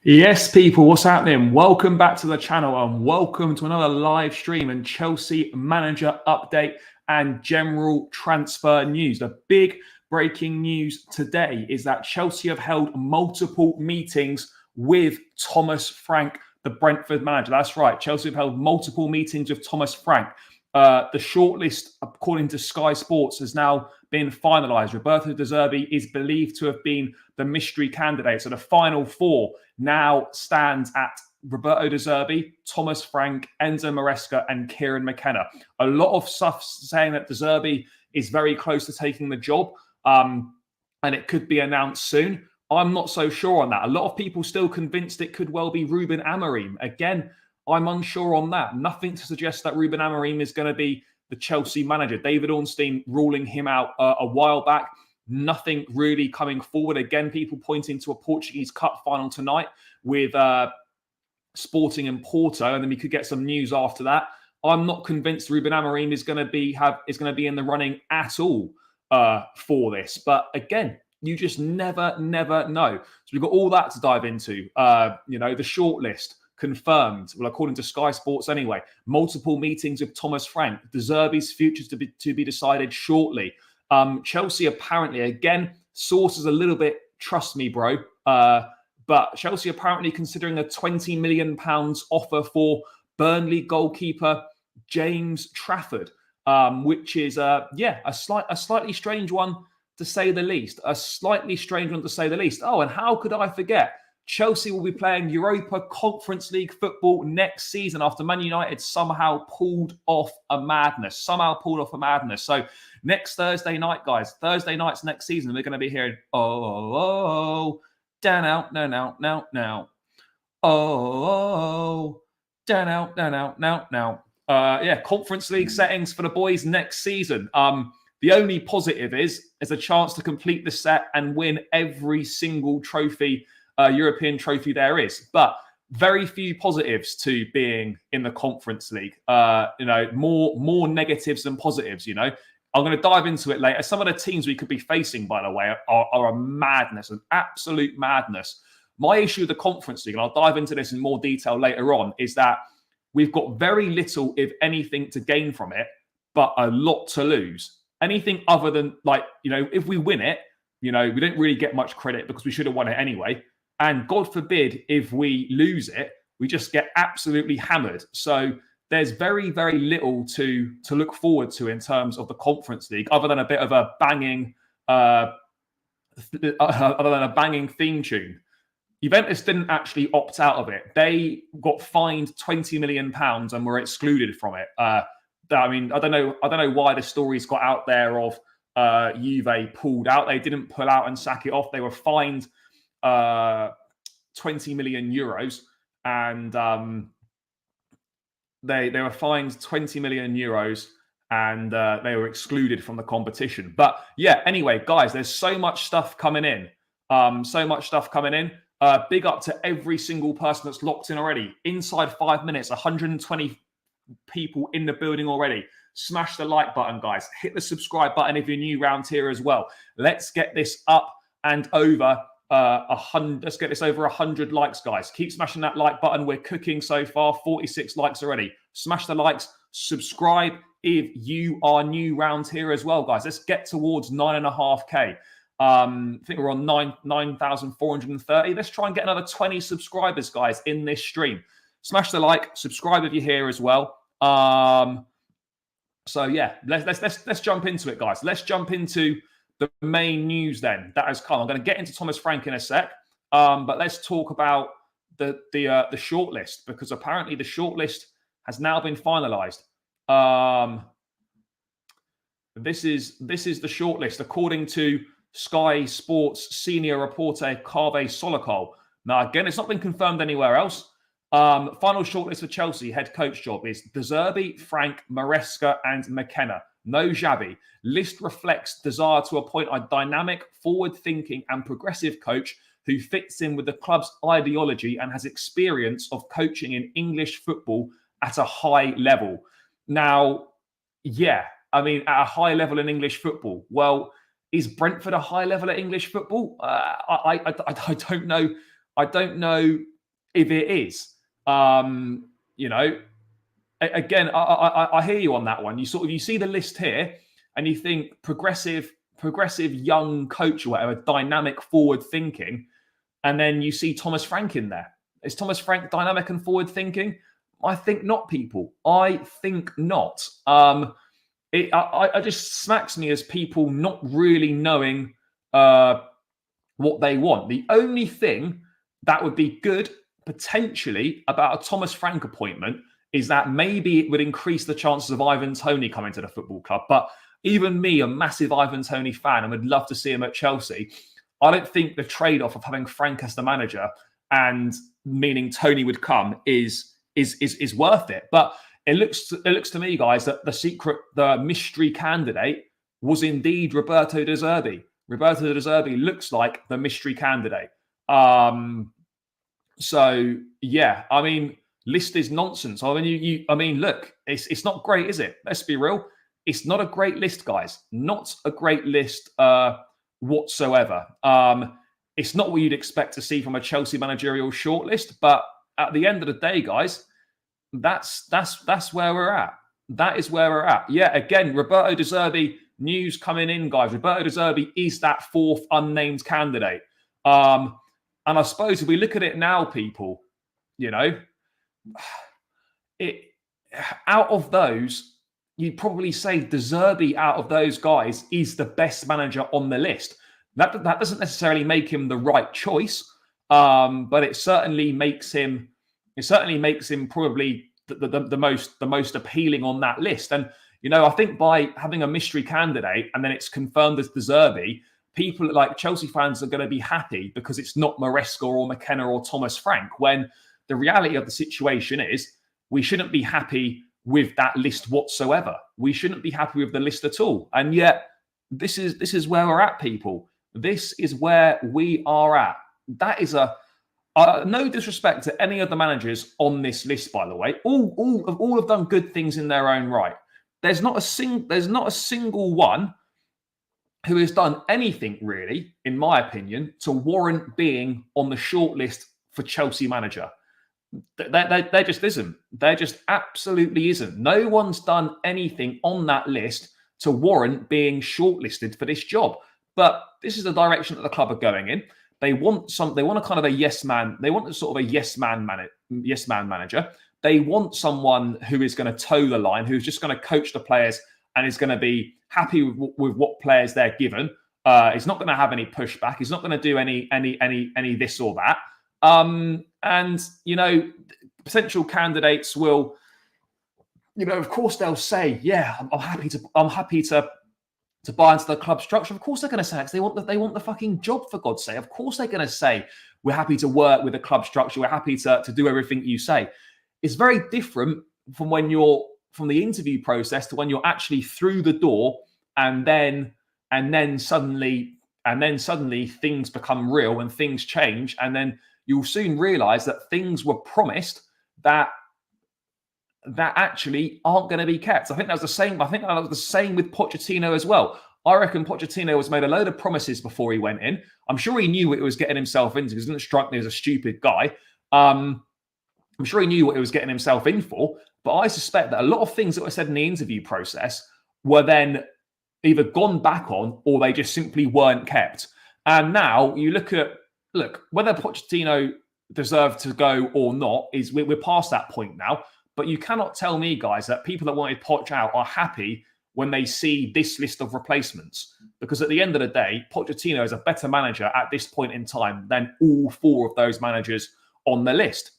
Yes, people, what's happening? Welcome back to the channel and welcome to another live stream and Chelsea manager update and general transfer news. The big breaking news today is that Chelsea have held multiple meetings with Thomas Frank, the Brentford manager. That's right, Chelsea have held multiple meetings with Thomas Frank. The shortlist, according to Sky Sports, has now been finalised. Roberto De Zerbi is believed to have been the mystery candidate. So the final four now stands at Roberto De Zerbi, Thomas Frank, Enzo Maresca, and Kieran McKenna. A lot of stuff saying that De Zerbi is very close to taking the job, and it could be announced soon. I'm not so sure on that. A lot of people still convinced it could well be Ruben Amorim. Again, I'm unsure on that. Nothing to suggest that Ruben Amorim is going to be the Chelsea manager. David Ornstein ruling him out a while back. Nothing really coming forward. Again, people pointing to a Portuguese Cup final tonight with Sporting and Porto, and then we could get some news after that. I'm not convinced Ruben Amorim is going to be in the running at all for this. But again, you just never know. So we've got all that to dive into. The shortlist confirmed. Well, according to Sky Sports anyway, multiple meetings with Thomas Frank. De Zerbi's futures to be decided shortly. Chelsea apparently, again, sources a little bit, trust me, bro, but Chelsea apparently considering a £20 million offer for Burnley goalkeeper James Trafford, which is, a slightly strange one to say the least. Oh, and how could I forget? Chelsea will be playing Europa Conference League football next season after Man United somehow pulled off a madness. So next Thursday night, guys, Thursday nights next season, we're going to be hearing, down out, now. Conference League settings for the boys next season. The only positive is a chance to complete the set and win every single trophy, European trophy there is. But very few positives to being in the Conference League. More negatives than positives, I'm going to dive into it later. Some of the teams we could be facing, by the way, are a madness, an absolute madness. My issue with the Conference League, and I'll dive into this in more detail later on, is that we've got very little, if anything, to gain from it, but a lot to lose. Anything other than, if we win it, we don't really get much credit because we should have won it anyway. And God forbid, if we lose it, we just get absolutely hammered. So there's very, very little to look forward to in terms of the Conference League, other than a bit of a banging, theme tune. Juventus didn't actually opt out of it. They got fined £20 million and were excluded from it. I don't know why the stories got out there of Juve pulled out. They didn't pull out and sack it off. They were fined 20 million euros, and they were fined 20 million euros, and they were excluded from the competition. But yeah, anyway, guys, there's so much stuff coming in. Big up to every single person that's locked in already. Inside 5 minutes, 120 people in the building already. Smash the like button, guys. Hit the subscribe button if you're new around here as well. Let's get this up and over 100. Let's get this over 100 likes, guys. Keep smashing that like button. We're cooking so far. 46 likes already. Smash the likes. Subscribe if you are new around here as well, guys. Let's get towards 9.5k. I think we're on 9,430. Let's try and get another 20 subscribers, guys, in this stream. Smash the like. Subscribe if you're here as well. So yeah, let's jump into it, guys. Let's jump into the main news then that has come. I'm going to get into Thomas Frank in a sec, but let's talk about the shortlist, because apparently the shortlist has now been finalised. This is the shortlist according to Sky Sports senior reporter Kaveh Solokol. Now again, it's not been confirmed anywhere else. Final shortlist for Chelsea head coach job is De Zerbi, Frank, Maresca, and McKenna. No Xabi. List reflects desire to appoint a dynamic, forward-thinking and progressive coach who fits in with the club's ideology and has experience of coaching in English football at a high level. Now, yeah, at a high level in English football. Well, is Brentford a high level at English football? I don't know. I don't know if it is. You know, again, I hear you on that one. You see the list here, and you think progressive young coach or whatever, dynamic, forward thinking, and then you see Thomas Frank in there. Is Thomas Frank dynamic and forward thinking? I think not, people. I think not. It just smacks me as people not really knowing what they want. The only thing that would be good potentially about a Thomas Frank appointment is that maybe it would increase the chances of Ivan Toney coming to the football club. But even me, a massive Ivan Toney fan, and would love to see him at Chelsea, I don't think the trade-off of having Frank as the manager and meaning Toney would come is worth it. But it looks to me, guys, that the mystery candidate was indeed Roberto De Zerbi. Roberto De Zerbi looks like the mystery candidate. So yeah, I mean, list is nonsense. I mean, I mean, look, it's not great, is it? Let's be real. It's not a great list, guys. Not a great list whatsoever. It's not what you'd expect to see from a Chelsea managerial shortlist. But at the end of the day, guys, that's where we're at. That is where we're at. Yeah, again, Roberto De Zerbi news coming in, guys. Roberto De Zerbi is that fourth unnamed candidate. And I suppose if we look at it now, people, you know, out of those, you'd probably say De Zerbi out of those guys is the best manager on the list. That doesn't necessarily make him the right choice, but it certainly makes him probably the most appealing on that list. And you know, I think by having a mystery candidate and then it's confirmed as De Zerbi, people like Chelsea fans are going to be happy because it's not Maresca or McKenna or Thomas Frank, when the reality of the situation is we shouldn't be happy with that list whatsoever. We shouldn't be happy with the list at all. And yet this is where we're at, people. This is where we are at. That is no disrespect to any of the managers on this list, by the way. All have done good things in their own right. There's not a single one who has done anything really, in my opinion, to warrant being on the shortlist for Chelsea manager. There just isn't. There just absolutely isn't. No one's done anything on that list to warrant being shortlisted for this job. But this is the direction that the club are going in. They want a kind of a yes man. They want a sort of a yes man manager. They want someone who is going to toe the line, who's just going to coach the players and is going to be happy with what players they're given. He's not going to have any pushback. He's not going to do any this or that. And you know, potential candidates will, you know, of course they'll say, yeah, I'm happy to buy into the club structure. Of course they're going to say it, 'cause they want the fucking job, for God's sake. Of course they're going to say, we're happy to work with the club structure. We're happy to do everything you say. It's very different from when you're from the interview process to when you're actually through the door, and then suddenly things become real and things change, and then you'll soon realize that things were promised that actually aren't going to be kept. I think that was the same. I think that was the same with Pochettino as well. I reckon Pochettino was made a load of promises before he went in. I'm sure he knew what he was getting himself into, because he didn't strike me as a stupid guy. I'm sure he knew what he was getting himself in for, but I suspect that a lot of things that were said in the interview process were then either gone back on or they just simply weren't kept. And now you look whether Pochettino deserved to go or not, is we're past that point now. But you cannot tell me, guys, that people that wanted Poch out are happy when they see this list of replacements. Because at the end of the day, Pochettino is a better manager at this point in time than all four of those managers on the list.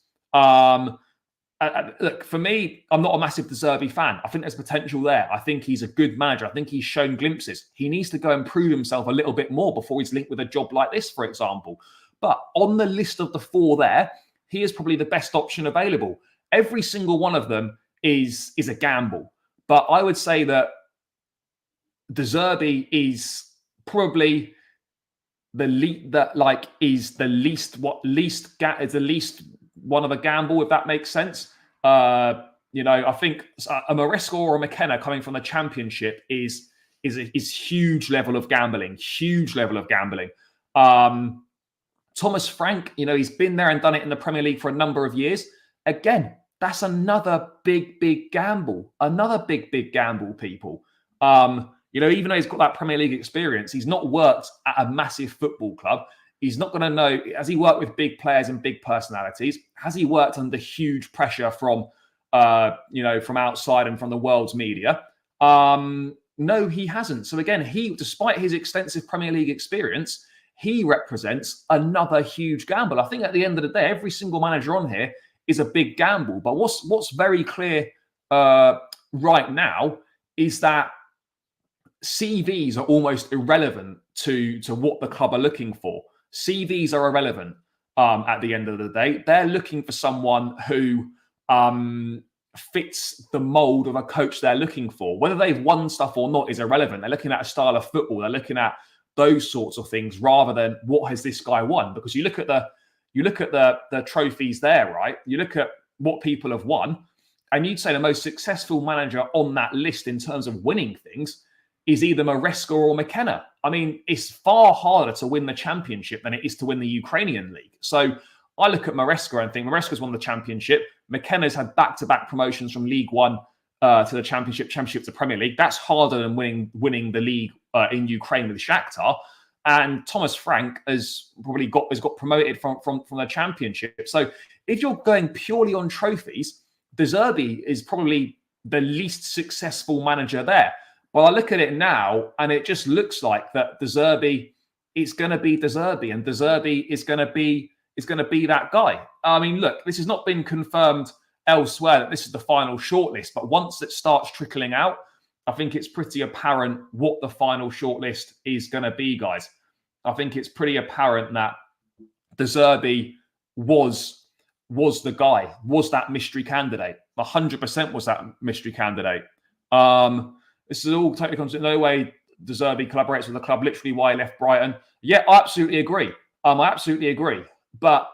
Look, for me, I'm not a massive De Zerbi fan. I think there's potential there. I think he's a good manager. I think he's shown glimpses. He needs to go and prove himself a little bit more before he's linked with a job like this, for example. But on the list of the four there, he is probably the best option available. Every single one of them is a gamble. But I would say that De Zerbi is probably the least one of a gamble, if that makes sense. You know, I think a Maresca or a McKenna coming from the Championship is huge level of gambling. Huge level of gambling. Thomas Frank, he's been there and done it in the Premier League for a number of years. Again, that's another big gamble. Another big gamble, people. Even though he's got that Premier League experience, he's not worked at a massive football club. He's not going to know, has he worked with big players and big personalities? Has he worked under huge pressure from outside and from the world's media? No, he hasn't. So again, despite his extensive Premier League experience, he represents another huge gamble. I think at the end of the day, every single manager on here is a big gamble. But what's very clear right now is that CVs are almost irrelevant to what the club are looking for. CVs are irrelevant at the end of the day. They're looking for someone who fits the mold of a coach they're looking for. Whether they've won stuff or not is irrelevant. They're looking at a style of football. They're looking at those sorts of things rather than what has this guy won. Because you look at the trophies there, right? You look at what people have won, and you'd say the most successful manager on that list in terms of winning things is either Maresca or McKenna. I mean, it's far harder to win the championship than it is to win the Ukrainian league. So I look at Maresca and think Maresca's won the championship. McKenna's had back-to-back promotions from League One to the championship to Premier League. That's harder than winning the league in Ukraine with Shakhtar. And Thomas Frank has got promoted from the championship. So if you're going purely on trophies, De Zerbi is probably the least successful manager there. Well, I look at it now, and it just looks like that De Zerbi is going to be De Zerbi, and De Zerbi is going to be that guy. I mean, look, this has not been confirmed elsewhere that this is the final shortlist, but once it starts trickling out, I think it's pretty apparent what the final shortlist is going to be, guys. I think it's pretty apparent that De Zerbi was the guy, was that mystery candidate. 100% was that mystery candidate. This is all totally comes in no way De Zerbi collaborates with the club, literally why he left Brighton. Yeah, I absolutely agree. I absolutely agree. But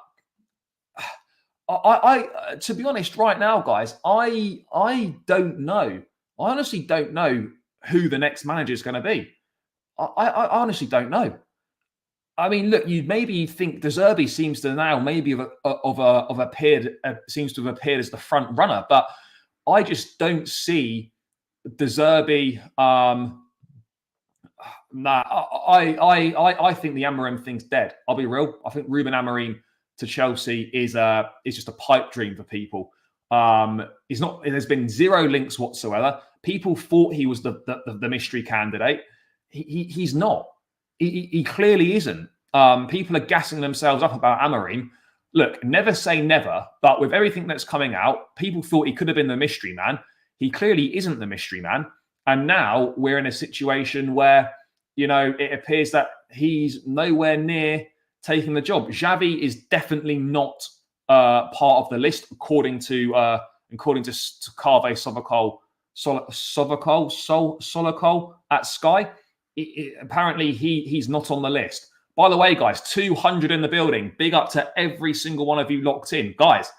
I to be honest, right now, guys, I don't know. I honestly don't know who the next manager is going to be. I honestly don't know. I mean, look, maybe think De Zerbi seems to now maybe seems to have appeared as the front runner, but I just don't see De Zerbi. I think the Amorim thing's dead. I'll be real. I think Ruben Amorim to Chelsea is just a pipe dream for people. He's not. There's been zero links whatsoever. People thought he was the mystery candidate. He's not. He clearly isn't. People are gassing themselves up about Amorim. Look, never say never, but with everything that's coming out, people thought he could have been the mystery man. He clearly isn't the mystery man. And now we're in a situation where, it appears that he's nowhere near taking the job. Xavi is definitely not part of the list, according to Carve Solokol at Sky. Apparently he's not on the list. By the way, guys, 200 in the building. Big up to every single one of you locked in. Guys,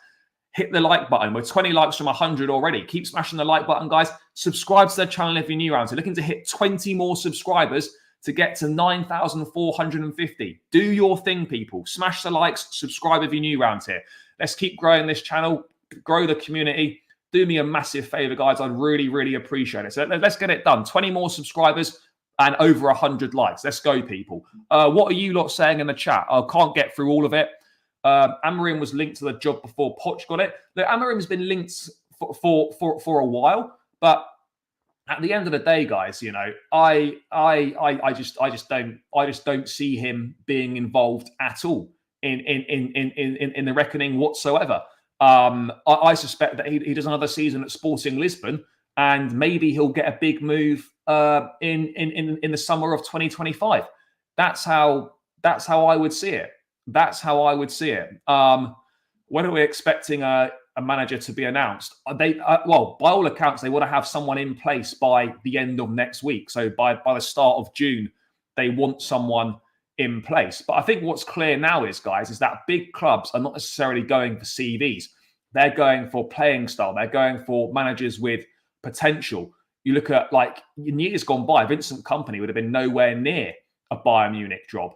hit the like button. We're 20 likes from 100 already. Keep smashing the like button, guys. Subscribe to the channel if you're new around. So looking to hit 20 more subscribers to get to 9,450. Do your thing, people. Smash the likes. Subscribe if you're new around here. Let's keep growing this channel. Grow the community. Do me a massive favor, guys. I'd really appreciate it. So let's get it done. 20 more subscribers and over 100 likes. Let's go, people. What are you lot saying in the chat? I can't get through all of it. Amorim was linked to the job before Poch got it. Look, Amorim's been linked for a while, but at the end of the day, guys, I just don't see him being involved at all in the reckoning whatsoever. I suspect that he does another season at Sporting Lisbon, and maybe he'll get a big move in the summer of 2025. That's how I would see it. That's how I would see it. When are we expecting a manager to be announced? Well, by all accounts, they want to have someone in place by the end of next week. So by the start of June, they want someone in place. But I think what's clear now is that big clubs are not necessarily going for CVs. They're going for playing style. They're going for managers with potential. You look at, in years gone by, Vincent Kompany would have been nowhere near a Bayern Munich job.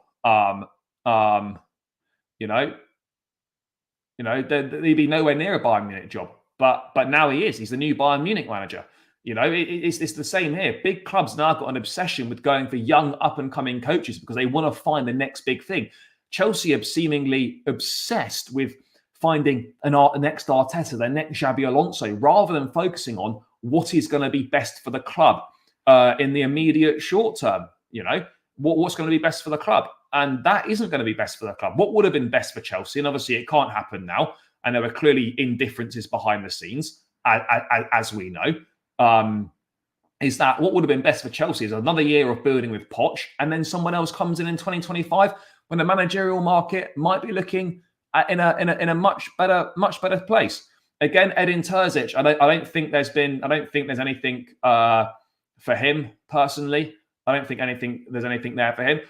You know, he'd be nowhere near a Bayern Munich job. But now he is. He's the new Bayern Munich manager. It's the same here. Big clubs now got an obsession with going for young, up-and-coming coaches because they want to find the next big thing. Chelsea are seemingly obsessed with finding an next Arteta, their next Xabi Alonso, rather than focusing on what is going to be best for the club in the immediate short term. What's going to be best for the club? And that isn't going to be best for the club. What would have been best for Chelsea, and obviously it can't happen now, and there are clearly indifferences behind the scenes, as we know, is that what would have been best for Chelsea is another year of building with Poch, and then someone else comes in 2025 when the managerial market might be looking in a much better place. Again, Edin Terzic, I don't think there's anything for him personally. I don't think there's anything there for him.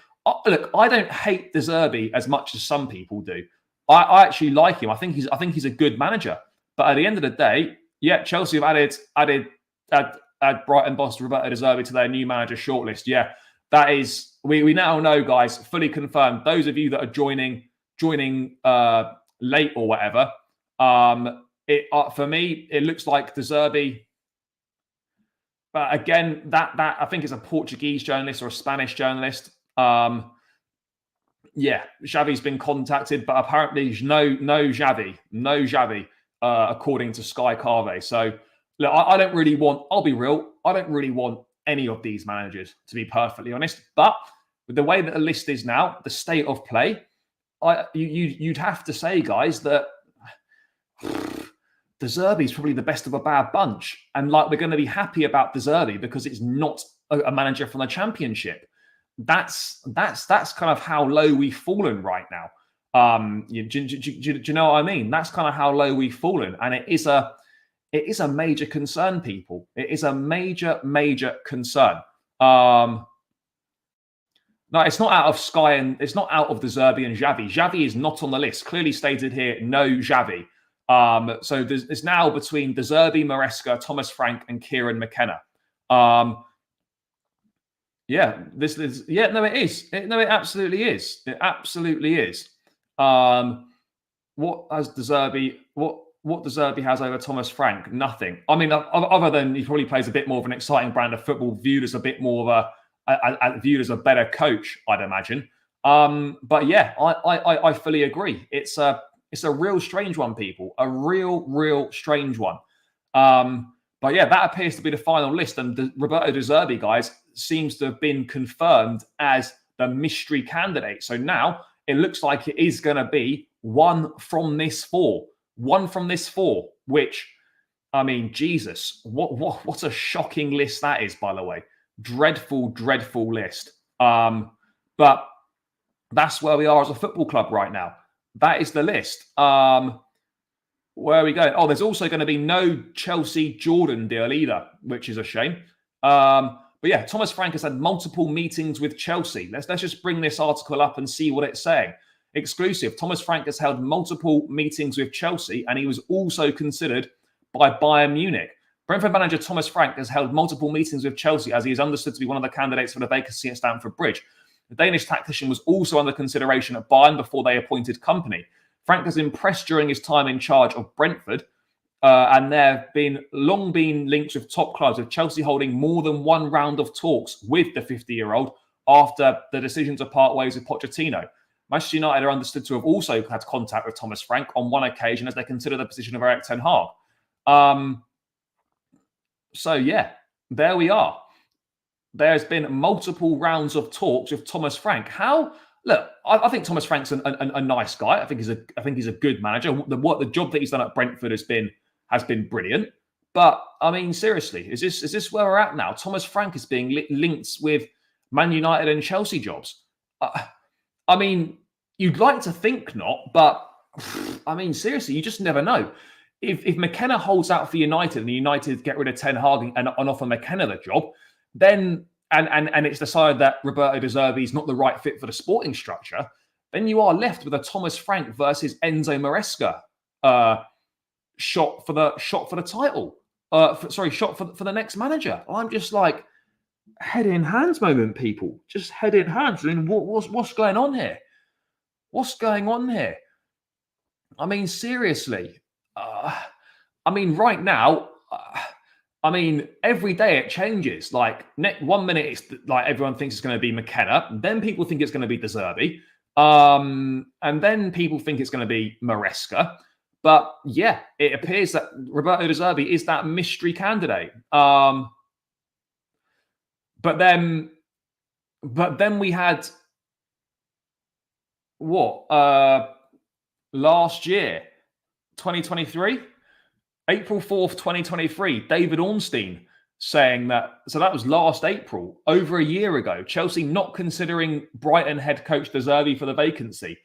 Look, I don't hate De Zerbi as much as some people do. I actually like him. I think he's a good manager. But at the end of the day, yeah, Chelsea have added Brighton boss Roberto De Zerbi to their new manager shortlist. Yeah, that is we now know, guys, fully confirmed. Those of you that are joining late or whatever, for me it looks like De Zerbi. But again, that I think is a Portuguese journalist or a Spanish journalist. Yeah, Xavi's been contacted, but apparently no Xavi, according to Sky Carve. So look, I'll be real, I don't really want any of these managers, to be perfectly honest. But with the way that the list is now, the state of play, you'd have to say, guys, that De Zerbi is probably the best of a bad bunch. And we're going to be happy about De Zerbi because it's not a manager from the Championship. That's kind of how low we've fallen right now. Do you know what I mean? That's kind of how low we've fallen, and it is a major concern, people. It is a major concern. No, it's not out of Sky and it's not out of De Zerbi and Xavi. Xavi is not on the list. Clearly stated here, no Xavi. So it's now between De Zerbi, Maresca, Thomas Frank, and Kieran McKenna. Yeah, this is. Yeah, no, it is. It absolutely is. It absolutely is. What has De Zerbi? What De Zerbi has over Thomas Frank? Nothing. I mean, other than he probably plays a bit more of an exciting brand of football, viewed as a bit more of viewed as a better coach, I'd imagine. But yeah, I fully agree. It's a real strange one, people. A real strange one. But yeah, that appears to be the final list. And Roberto De Zerbi, guys, seems to have been confirmed as the mystery candidate. So now it looks like it is going to be one from this four. One from this four, which, I mean, Jesus, what a shocking list that is, by the way. Dreadful list. But that's where we are as a football club right now. That is the list. Where are we going? Oh, there's also going to be no Chelsea Jordan deal either, which is a shame. But yeah, Thomas Frank has had multiple meetings with Chelsea. Let's just bring this article up and see what it's saying. Exclusive. Thomas Frank has held multiple meetings with Chelsea, and he was also considered by Bayern Munich. Brentford manager Thomas Frank has held multiple meetings with Chelsea, as he is understood to be one of the candidates for the vacancy at Stamford Bridge. The Danish tactician was also under consideration at Bayern before they appointed company. Frank has impressed during his time in charge of Brentford, and there have long been links with top clubs, with Chelsea holding more than one round of talks with the 50-year-old after the decision to part ways with Pochettino. Manchester United are understood to have also had contact with Thomas Frank on one occasion as they consider the position of Erik ten Hag. So yeah, there we are. There's been multiple rounds of talks with Thomas Frank. Look, I think Thomas Frank's a nice guy. I think he's a good manager. The job that he's done at Brentford has been brilliant. But I mean, seriously, is this where we're at now? Thomas Frank is being linked with Man United and Chelsea jobs. I mean, you'd like to think not, but I mean, seriously, you just never know. If McKenna holds out for United and United get rid of Ten Hag and offer McKenna the job, then and it's decided that Roberto De Zerbi is not the right fit for the sporting structure, then you are left with a Thomas Frank versus Enzo Maresca shot for the title. Shot for the next manager. I'm just like, head in hands moment, people. Just head in hands. I mean, what's going on here? What's going on here? I mean, seriously. I mean, right now, I mean, every day it changes. Like, 1 minute it's like everyone thinks it's going to be McKenna, then people think it's going to be De Zerbi, and then people think it's going to be Maresca. But yeah, it appears that Roberto De Zerbi is that mystery candidate. But then we had what last year, 2023. April 4th, 2023, David Ornstein saying that, so that was last April, over a year ago, Chelsea not considering Brighton head coach De Zerbi for the vacancy.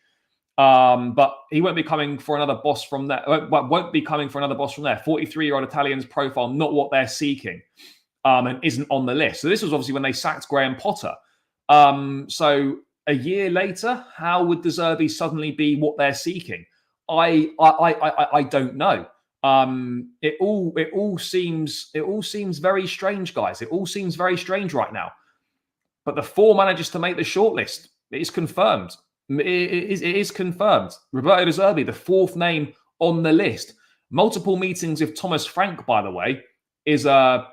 But he won't be coming for another boss from there. Won't be coming for another boss from there. 43-year-old Italian's profile, not what they're seeking, and isn't on the list. So this was obviously when they sacked Graham Potter. So a year later, how would De Zerbi suddenly be what they're seeking? I don't know. It all seems very strange, guys. It all seems very strange right now. But the 4 managers to make the shortlist, it is confirmed. It is confirmed. Roberto De Zerbi, the 4th name on the list. Multiple meetings with Thomas Frank, by the way, is a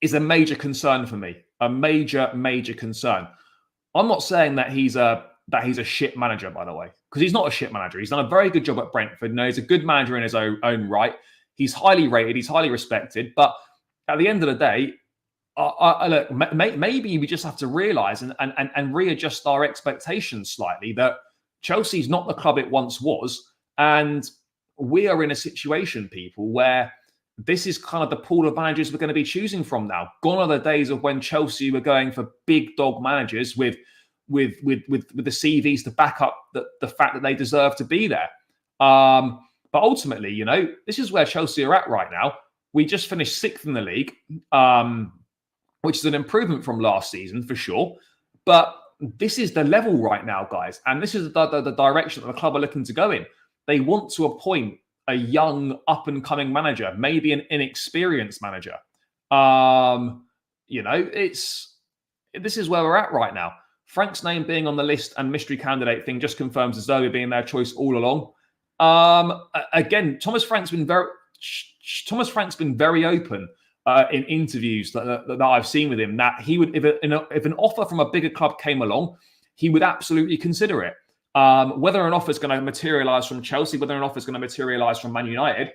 major concern for me. A major concern. I'm not saying that he's a shit manager, by the way, because he's not a shit manager. He's done a very good job at Brentford. He's a good manager in his own right. He's highly rated. He's highly respected. But at the end of the day, look, maybe we just have to realise and readjust our expectations slightly that Chelsea's not the club it once was, and we are in a situation, people, where this is kind of the pool of managers we're going to be choosing from now. Gone are the days of when Chelsea were going for big dog managers with the CVs to back up the fact that they deserve to be there. But ultimately, this is where Chelsea are at right now. We just finished 6th in the league, which is an improvement from last season for sure. But this is the level right now, guys. And this is the direction that the club are looking to go in. They want to appoint a young up-and-coming manager, maybe an inexperienced manager. This is where we're at right now. Frank's name being on the list and mystery candidate thing just confirms De Zerbi being their choice all along. Again, Thomas Frank's been very open in interviews that I've seen with him, that he would, if an offer from a bigger club came along, he would absolutely consider it. Whether an offer is going to materialise from Chelsea, whether an offer is going to materialise from Man United,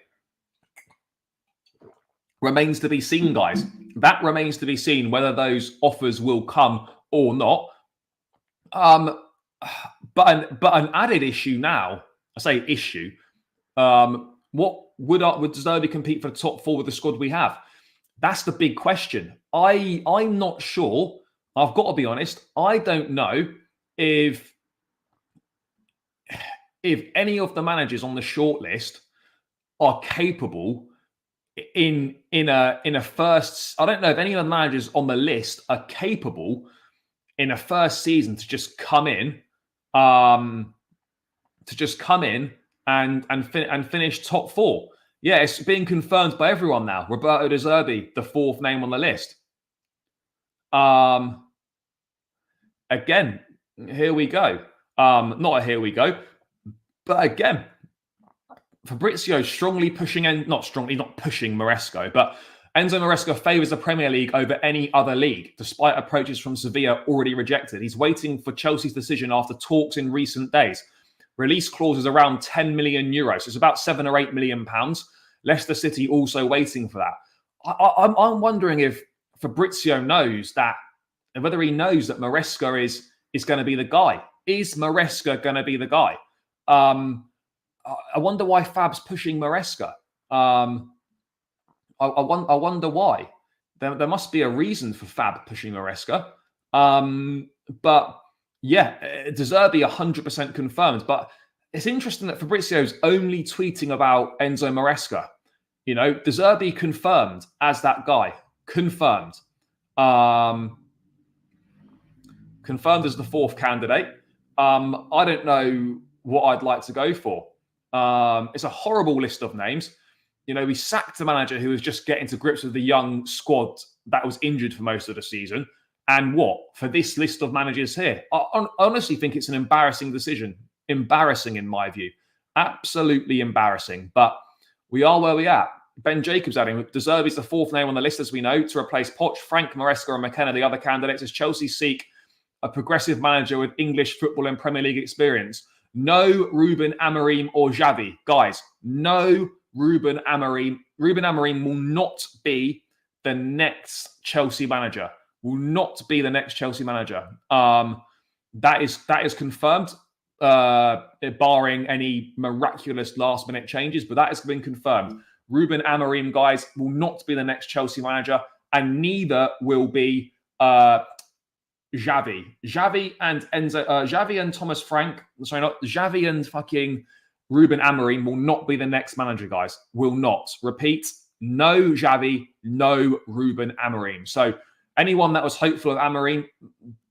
remains to be seen, guys. That remains to be seen, whether those offers will come or not. But an added issue now, I say issue, what would De Zerbi compete for the top 4 with the squad we have? That's the big question. I'm not sure. I've got to be honest. I don't know if any of the managers on the shortlist are capable in a first. I don't know if any of the managers on the list are capable in a first season to just come in, and finish top 4. Yeah, it's being confirmed by everyone now. Roberto De Zerbi, the 4th name on the list. Again, here we go. Not a here we go, but again, Fabrizio strongly pushing, not pushing Maresca, but Enzo Maresca favours the Premier League over any other league, despite approaches from Sevilla already rejected. He's waiting for Chelsea's decision after talks in recent days. Release clause is around 10 million euros. So it's about 7 or 8 million pounds. Leicester City also waiting for that. I'm wondering if Fabrizio knows that, and whether he knows that Maresca is going to be the guy. Is Maresca going to be the guy? I wonder why Fab's pushing Maresca. I wonder why. There must be a reason for Fab pushing Maresca. But yeah, De Zerbi 100% confirmed. But it's interesting that Fabrizio's only tweeting about Enzo Maresca. De Zerbi confirmed as that guy. Confirmed. Confirmed as the 4th candidate. I don't know what I'd like to go for. It's a horrible list of names. We sacked a manager who was just getting to grips with the young squad that was injured for most of the season. And what? For this list of managers here? I honestly think it's an embarrassing decision. Embarrassing in my view. Absolutely embarrassing. But we are where we are. Ben Jacobs adding, De Zerbi'S the fourth name on the list, as we know, to replace Poch, Frank, Maresca and McKenna, the other candidates, as Chelsea seek a progressive manager with English football and Premier League experience. No Ruben Amorim or Xavi. Guys, no Ruben Amorim. Ruben Amorim will not be the next Chelsea manager. Will not be the next Chelsea manager. That is confirmed, barring any miraculous last-minute changes, but that has been confirmed. Ruben Amorim, guys, will not be the next Chelsea manager, and neither will be Xavi. Xavi and Thomas Frank. Sorry, not Xavi and fucking Ruben Amorim will not be the next manager, guys. Will not. Repeat, no Xavi, no Ruben Amorim. So anyone that was hopeful of Amorim,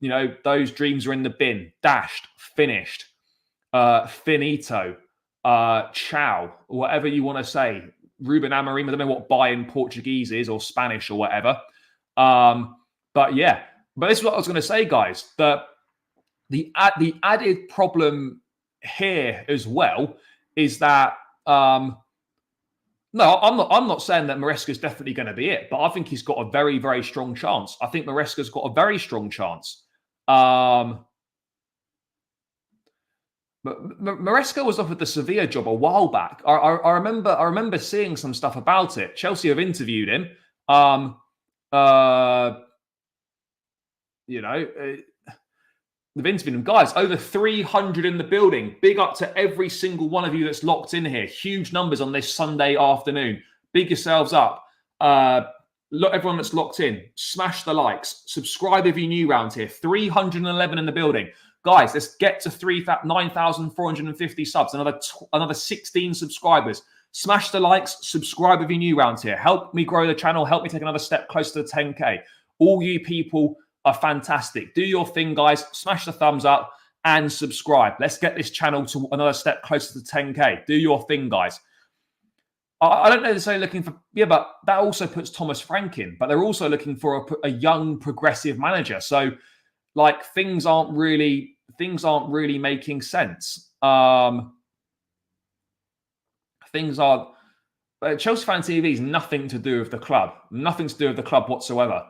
you know, those dreams are in the bin. Dashed, finished, finito, ciao, whatever you want to say. Ruben Amorim, I don't know what Bayern Portuguese is or Spanish or whatever. But yeah, but this is what I was going to say, guys. The added problem here as well is that no, I'm not saying that Maresca is definitely going to be it, but I think he's got a very, very strong chance. I think Maresca's got a very strong chance. But Maresca was offered the Sevilla job a while back. I remember seeing some stuff about it. Chelsea have interviewed him. You know, they've interviewed him. Guys, over 300 in the building. Big up to every single one of you that's locked in here. Huge numbers on this Sunday afternoon. Big yourselves up. Look, everyone that's locked in, smash the likes. Subscribe if you're new around here. 311 in the building. Guys, let's get to 9,450 subs. Another 16 subscribers. Smash the likes. Subscribe if you're new around here. Help me grow the channel. Help me take another step closer to 10K. All you people are fantastic. Do your thing, guys. Smash the thumbs up and subscribe. Let's get this channel to another step closer to 10K. Do your thing, guys. I don't know they're saying looking for, yeah, but that also puts Thomas Frank in. But they're also looking for a young, progressive manager. So, like, things aren't really making sense. Things are. Chelsea Fan TV is nothing to do with the club. Nothing to do with the club whatsoever.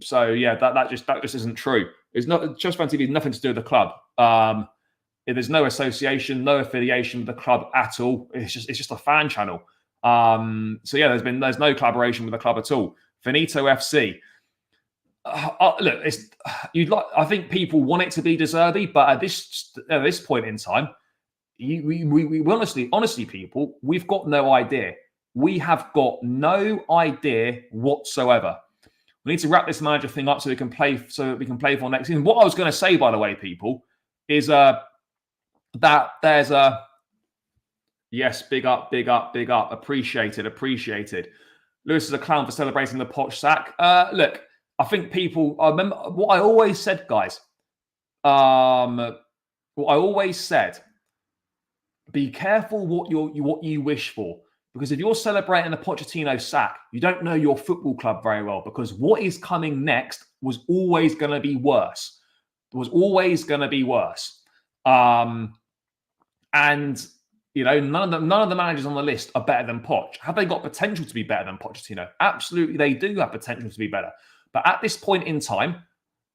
So yeah, that just isn't true. It's not Chelsea Fan TV is nothing to do with the club. There's no association, no affiliation with the club at all. It's just a fan channel. So yeah, there's no collaboration with the club at all. Finito FC. Look, I think people want it to be De Zerbi, but at this point in time, we honestly, people, we've got no idea. We have got no idea whatsoever. We need to wrap this manager thing up so we can play for next season. What I was going to say, by the way, people, is that there's a yes, big up, appreciated. Lewis is a clown for celebrating the Poch sack. Look, I think people. I remember what I always said, guys. What I always said: be careful what you wish for, because if you're celebrating the Pochettino sack, you don't know your football club very well. Because what is coming next was always going to be worse. And you know, none of the managers on the list are better than Poch. Have they got potential to be better than Pochettino? Absolutely, they do have potential to be better. But at this point in time,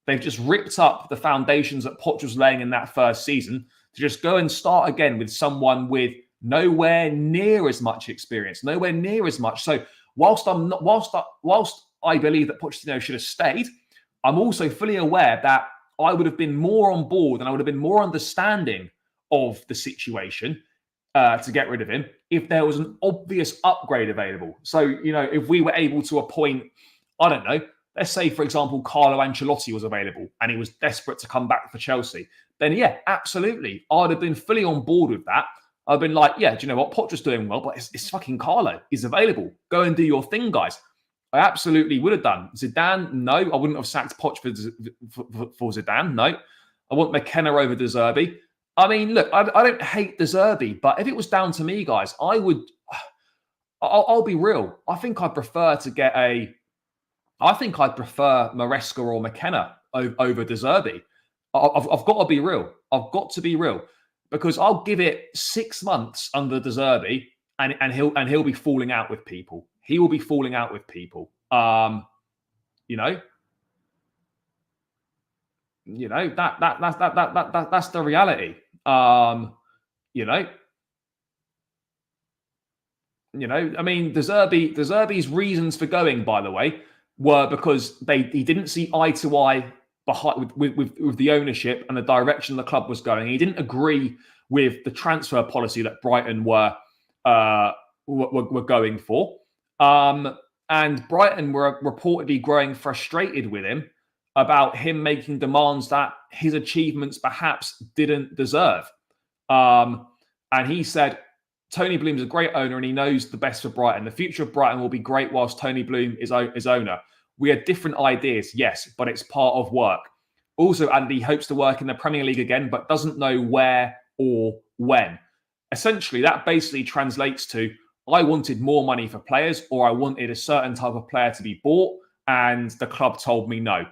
they've just ripped up the foundations that Poch was laying in that first season to just go and start again with someone with nowhere near as much experience, nowhere near as much. So whilst I believe that Pochettino should have stayed, I'm also fully aware that I would have been more on board and I would have been more understanding of the situation to get rid of him if there was an obvious upgrade available. So, you know, if we were able to appoint, I don't know, let's say, for example, Carlo Ancelotti was available and he was desperate to come back for Chelsea, then yeah, absolutely. I'd have been fully on board with that. I've been like, yeah, do you know what? Poch was doing well, but it's fucking Carlo. He's available. Go and do your thing, guys. I absolutely would have done. Zidane, no. I wouldn't have sacked Poch for Zidane, no. I want McKenna over De Zerbi. I mean, look, I don't hate De Zerbi, but if it was down to me, guys, I'll be real. I think I'd prefer to get a I think I'd prefer Maresca or McKenna over De Zerbi. I've got to be real. I've got to be real, because I'll give it 6 months under De Zerbi, and he'll be falling out with people. He will be falling out with people. You know that's the reality. You know. I mean, De Zerbi's reasons for going, by the way, were because he didn't see eye to eye behind with the ownership and the direction the club was going. He didn't agree with the transfer policy that Brighton were going for, and Brighton were reportedly growing frustrated with him about him making demands that his achievements perhaps didn't deserve. And he said, Tony Bloom's a great owner and he knows the best for Brighton. The future of Brighton will be great whilst Tony Bloom is owner. We had different ideas, yes, but it's part of work. Also, Andy hopes to work in the Premier League again, but doesn't know where or when. Essentially, that basically translates to, I wanted more money for players, or I wanted a certain type of player to be bought, and the club told me no.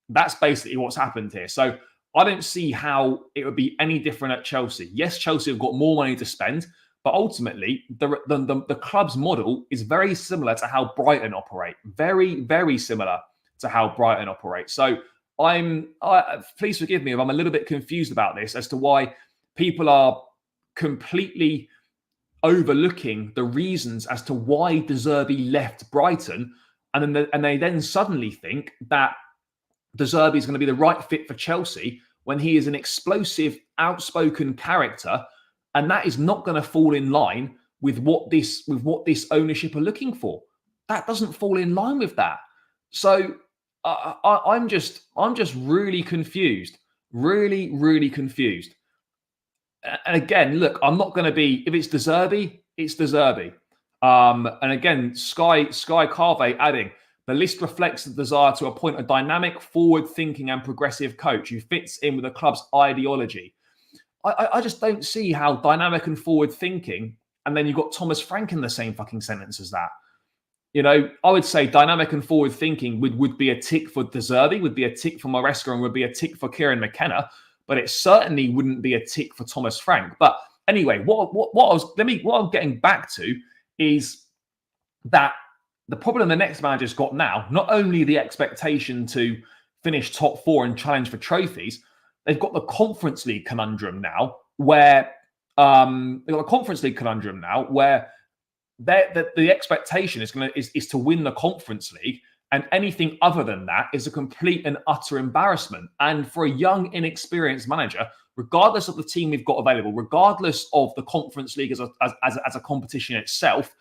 That's basically what's happened here. So I don't see how it would be any different at Chelsea. Yes, Chelsea have got more money to spend, but ultimately, the club's model is very similar to how Brighton operate. Very, very similar to how Brighton operate. So please forgive me if I'm a little bit confused about this as to why people are completely overlooking the reasons as to why De Zerbi left Brighton, and they then suddenly think that De Zerbi is going to be the right fit for Chelsea when he is an explosive, outspoken character. And that is not going to fall in line with what this ownership are looking for. That doesn't fall in line with that. So I'm just really confused, really, really confused. And again, look, I'm not going to be, if it's De Zerbi, it's De Zerbi. And again, Sky Carve adding, the list reflects the desire to appoint a dynamic, forward-thinking and progressive coach who fits in with the club's ideology. I just don't see how dynamic and forward thinking, and then you've got Thomas Frank in the same fucking sentence as that. I would say dynamic and forward thinking would be a tick for De Zerbi, would be a tick for Maresca, and would be a tick for Kieran McKenna, but it certainly wouldn't be a tick for Thomas Frank. But anyway, what I'm getting back to is that the problem the next manager's got now, not only the expectation to finish top 4 and challenge for trophies, they've got the Conference League conundrum now, where the expectation is to win the Conference League, and anything other than that is a complete and utter embarrassment. And for a young, inexperienced manager, regardless of the team we've got available, regardless of the Conference League as a competition itself,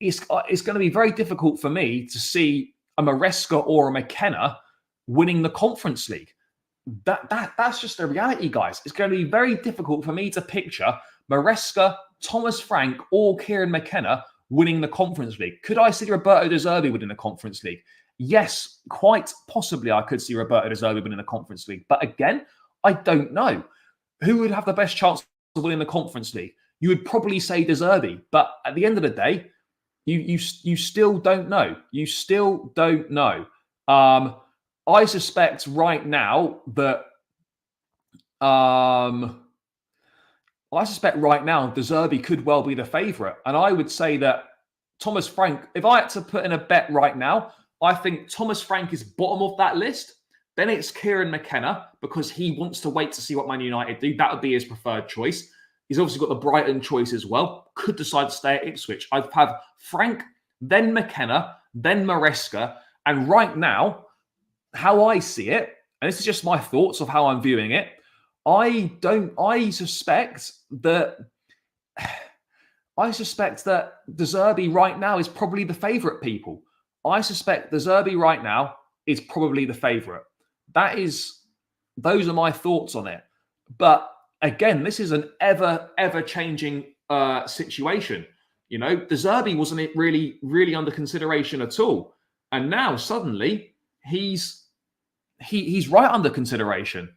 it's going to be very difficult for me to see a Maresca or a McKenna winning the Conference League. That's just the reality, guys. It's going to be very difficult for me to picture Maresca, Thomas Frank, or Kieran McKenna winning the Conference League. Could I see Roberto De Zerbi winning the Conference League? Yes, quite possibly I could see Roberto De Zerbi winning the Conference League. But again, I don't know. Who would have the best chance of winning the Conference League? You would probably say De Zerbi. But at the end of the day, you still don't know. You still don't know. I suspect right now that De Zerbi could well be the favourite. And I would say that Thomas Frank, if I had to put in a bet right now, I think Thomas Frank is bottom of that list. Then it's Kieran McKenna, because he wants to wait to see what Man United do. That would be his preferred choice. He's obviously got the Brighton choice as well. Could decide to stay at Ipswich. I'd have Frank, then McKenna, then Maresca. And right now, how I see it, and this is just my thoughts of how I'm viewing it, I suspect that De Zerbi right now is probably the favourite, people. I suspect De Zerbi right now is probably the favourite. Those are my thoughts on it. But again, this is an ever changing situation. De Zerbi wasn't really under consideration at all, and now suddenly he's right under consideration.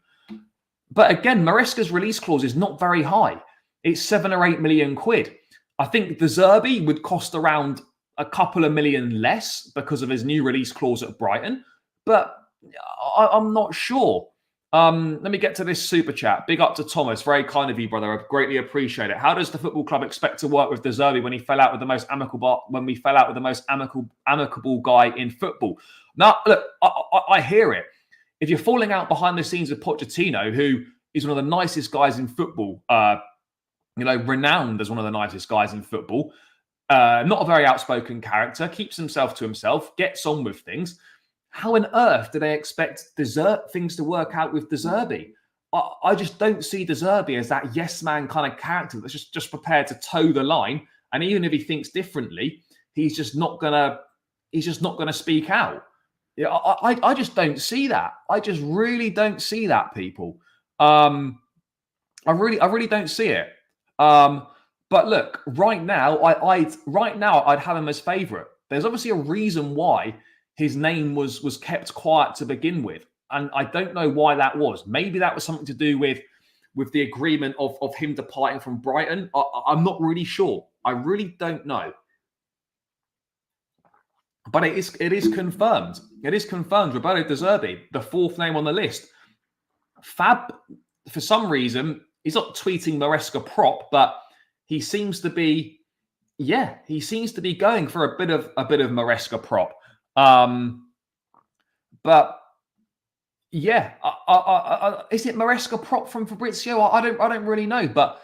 But again, Maresca's release clause is not very high. It's 7 or 8 million quid. I think De Zerbi would cost around a couple of million less because of his new release clause at Brighton, but I'm not sure. Let me get to this super chat. Big up to Thomas. Very kind of you, brother. I greatly appreciate it. How does the football club expect to work with De Zerbi when he fell out with the most amicable guy in football? Now, look, I hear it. If you're falling out behind the scenes with Pochettino, who is one of the nicest guys in football, renowned as one of the nicest guys in football, not a very outspoken character, keeps himself to himself, gets on with things. How on earth do they expect things to work out with De Zerbi? I just don't see De Zerbi as that yes man kind of character that's just prepared to toe the line. And even if he thinks differently, he's just not gonna speak out. Yeah, I just don't see that. I just really don't see that, people. I really don't see it. But look, right now, I'd have him as favourite. There's obviously a reason why his name was kept quiet to begin with. And I don't know why that was. Maybe that was something to do with the agreement of him departing from Brighton. I'm not really sure. I really don't know. But it is confirmed. It is confirmed. Roberto De Zerbi, the fourth name on the list. Fab, for some reason, he's not tweeting Maresca prop, but he seems to be, going for a bit of Maresca prop. But yeah, is it Maresca prop from Fabrizio? I don't really know, but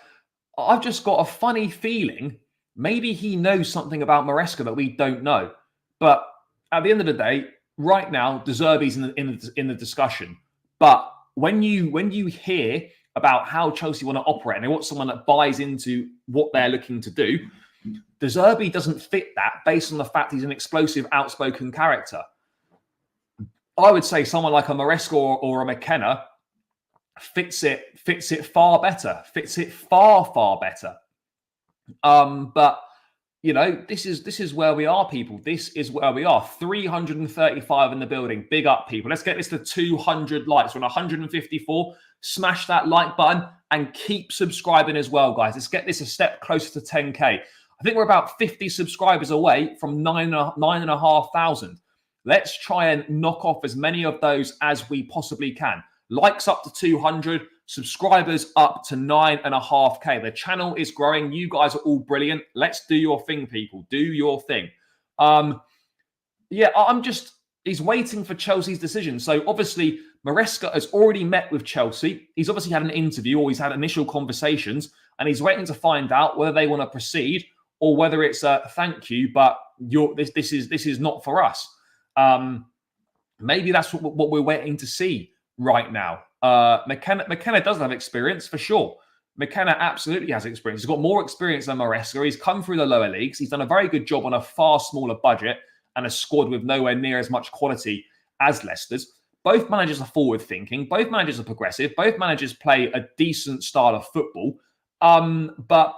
I've just got a funny feeling maybe he knows something about Maresca that we don't know. But at the end of the day, right now, De Zerbi's in the discussion. But when you hear about how Chelsea want to operate and they want someone that buys into what they're looking to do, De Zerbi doesn't fit that based on the fact he's an explosive, outspoken character. I would say someone like a Maresca or a McKenna fits it far better. Fits it far better. But this is where we are, people. This is where we are. 335 in the building. Big up, people. Let's get this to 200 likes. We're on 154. Smash that like button and keep subscribing as well, guys. Let's get this a step closer to 10K. I think we're about 50 subscribers away from 9,500. Let's try and knock off as many of those as we possibly can. Likes up to 200, subscribers up to 9,500. The channel is growing. You guys are all brilliant. Let's do your thing, people. Do your thing. He's waiting for Chelsea's decision. So obviously, Maresca has already met with Chelsea. He's obviously had an interview or he's had initial conversations and he's waiting to find out whether they want to proceed or whether it's a thank you, but this is not for us. Maybe that's what we're waiting to see right now. McKenna does have experience for sure. McKenna absolutely has experience. He's got more experience than Maresca. He's come through the lower leagues. He's done a very good job on a far smaller budget and a squad with nowhere near as much quality as Leicester's. Both managers are forward-thinking. Both managers are progressive. Both managers play a decent style of football. But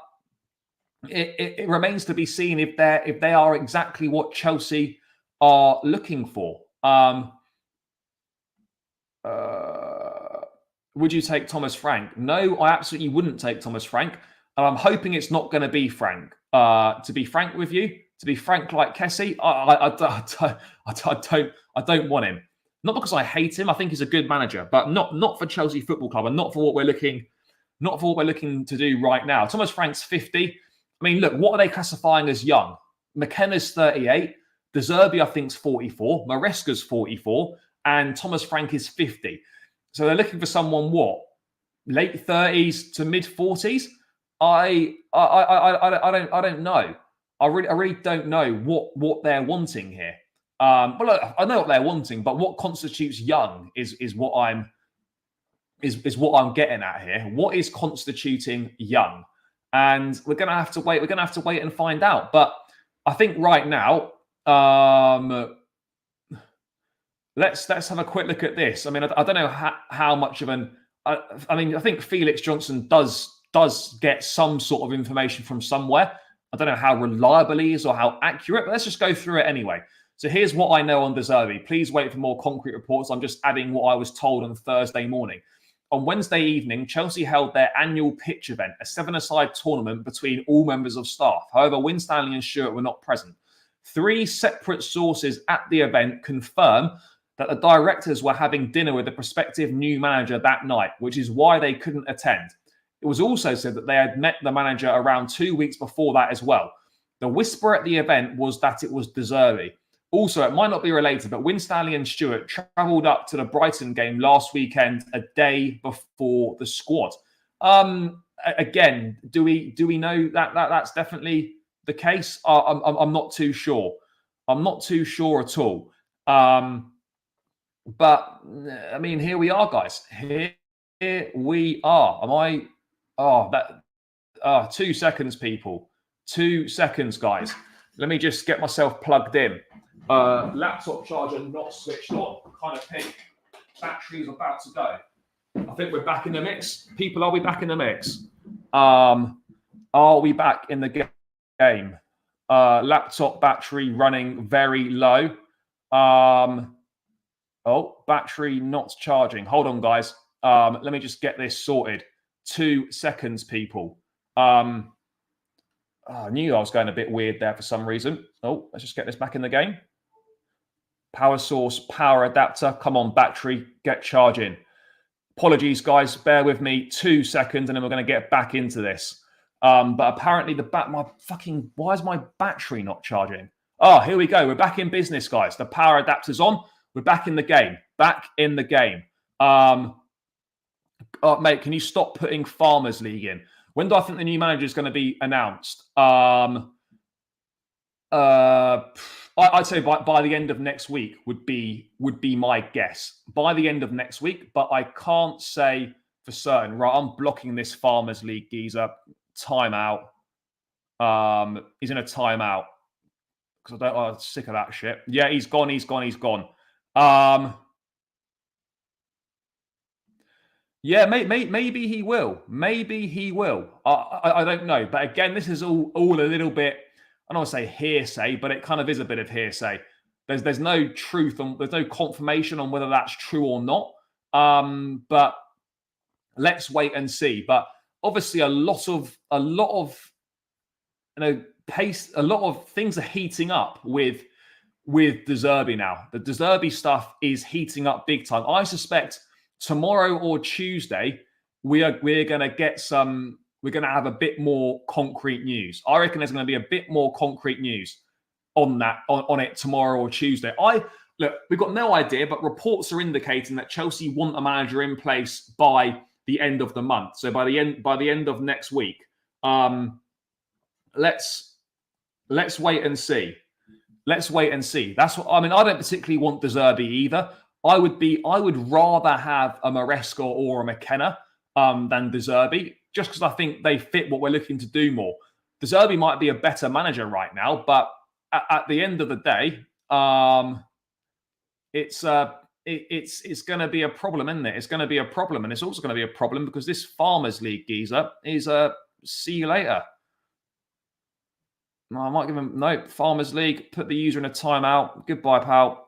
it remains to be seen if they are exactly what Chelsea are looking for. Would you take Thomas Frank? No, I absolutely wouldn't take Thomas Frank. And I'm hoping it's not going to be Frank. To be frank with you, to be frank like Kessie, I don't want him. Not because I hate him. I think he's a good manager, but not for Chelsea Football Club and not for what we're looking to do right now. Thomas Frank's 50. I mean, look, what are they classifying as young? McKenna's 38. De Zerbi, I think, is 44. Maresca's 44. And Thomas Frank is 50. So they're looking for someone, what? Late 30s to mid 40s? I don't know. I really don't know what they're wanting here. But look, I know what they're wanting, but what constitutes young is what I'm getting at here. What is constituting young? And we're gonna have to wait. We're gonna have to wait and find out. But I think right now, let's have a quick look at this. I mean, I don't know how much of an. I think Felix Johnson does get some sort of information from somewhere. I don't know how reliable he is or how accurate, but let's just go through it anyway. So here's what I know on De Zerbi. Please wait for more concrete reports. I'm just adding what I was told on Thursday morning. On Wednesday evening, Chelsea held their annual pitch event, a 7-a-side tournament between all members of staff. However, Winstanley and Stewart were not present. 3 separate sources at the event confirm that the directors were having dinner with the prospective new manager that night, which is why they couldn't attend. It was also said that they had met the manager around 2 weeks before that as well. The whisper at the event was that it was De Zerbi. Also, it might not be related, but Winstanley and Stewart travelled up to the Brighton game last weekend, a day before the squad. Again, do we know that that's definitely the case? I'm not too sure. I'm not too sure at all. But I mean, here we are, guys. Here we are. Am I? Oh, that. 2 seconds, people. 2 seconds, guys. Let me just get myself plugged in. Laptop charger not switched on. Kind of pink. Battery's about to go. I think we're back in the mix. People, are we back in the mix? Are we back in the game? Laptop battery running very low. Oh, battery not charging. Hold on, guys. Let me just get this sorted. 2 seconds, people. I knew I was going a bit weird there for some reason. Oh, let's just get this back in the game. Power source, power adapter. Come on, battery, get charging. Apologies, guys. Bear with me 2 seconds, and then we're going to get back into this. But apparently, why is my battery not charging? Oh, here we go. We're back in business, guys. The power adapter's on. We're back in the game. Back in the game. Mate, can you stop putting Farmers League in? When do I think the new manager is going to be announced? I'd say by the end of next week would be my guess. By the end of next week, but I can't say for certain. Right, I'm blocking this Farmers League geezer. Timeout. He's in a timeout because I'm sick of that shit. Yeah, he's gone. Yeah, maybe he will. Maybe he will. I don't know. But again, this is all a little bit, I don't want to say hearsay, but it kind of is a bit of hearsay. There's no truth and there's no confirmation on whether that's true or not. But let's wait and see. But obviously, a lot of pace. A lot of things are heating up with De Zerbi now. The De Zerbi stuff is heating up big time. I suspect tomorrow or Tuesday we're going to get some. We're going to have a bit more concrete news. I reckon there's going to be a bit more concrete news on that on it tomorrow or Tuesday. Look, we've got no idea, but reports are indicating that Chelsea want a manager in place by the end of the month. So by the end of next week. Let's wait and see. Let's wait and see. That's what I mean. I don't particularly want De Zerbi either. I would rather have a Maresca or a McKenna than De Zerbi, just because I think they fit what we're looking to do more. De Zerbi might be a better manager right now, but at the end of the day, it's going to be a problem, isn't it? It's going to be a problem, and it's also going to be a problem because this Farmers League geezer is see you later. No, I might give him no Farmers League. Put the user in a timeout. Goodbye, pal.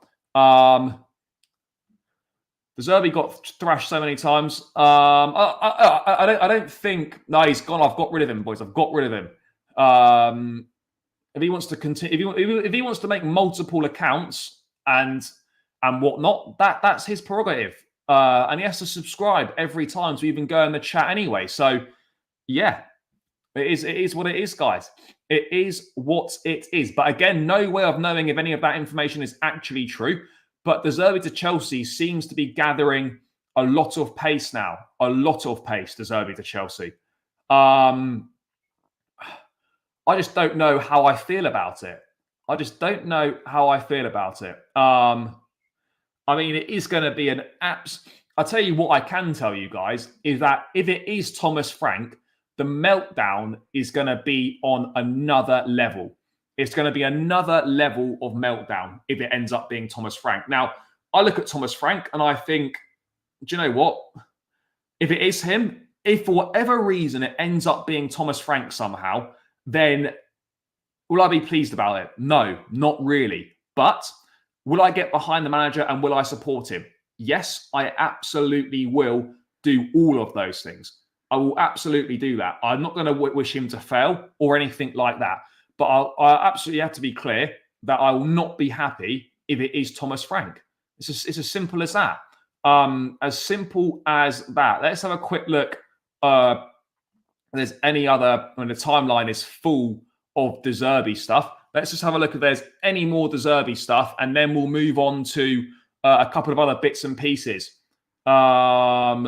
De Zerbi got thrashed so many times. I don't think. No, he's gone. I've got rid of him, boys. I've got rid of him. If he wants to continue, if he wants to make multiple accounts and whatnot, that's his prerogative. And he has to subscribe every time to even go in the chat anyway. So, yeah, it is what it is, guys. It is what it is. But again, no way of knowing if any of that information is actually true. But De Zerbi to Chelsea seems to be gathering a lot of pace now. A lot of pace, De Zerbi to Chelsea. I just don't know how I feel about it. I mean, it is going to be an apps. I'll tell you what I can tell you guys is that if it is Thomas Frank, the meltdown is going to be on another level. It's going to be another level of meltdown if it ends up being Thomas Frank. Now, I look at Thomas Frank and I think, do you know what? If it is him, if for whatever reason it ends up being Thomas Frank somehow, then will I be pleased about it? No, not really. But will I get behind the manager and will I support him? Yes, I absolutely will do all of those things. I will absolutely do that. I'm not going to wish him to fail or anything like that. But I absolutely have to be clear. that I will not be happy if it is Thomas Frank. It's as simple as that. As simple as that. Let's have a quick look. If there's any other, when the timeline is full of De Zerbi stuff. Let's just have a look if there's any more De Zerbi stuff, and then we'll move on to a couple of other bits and pieces. Right,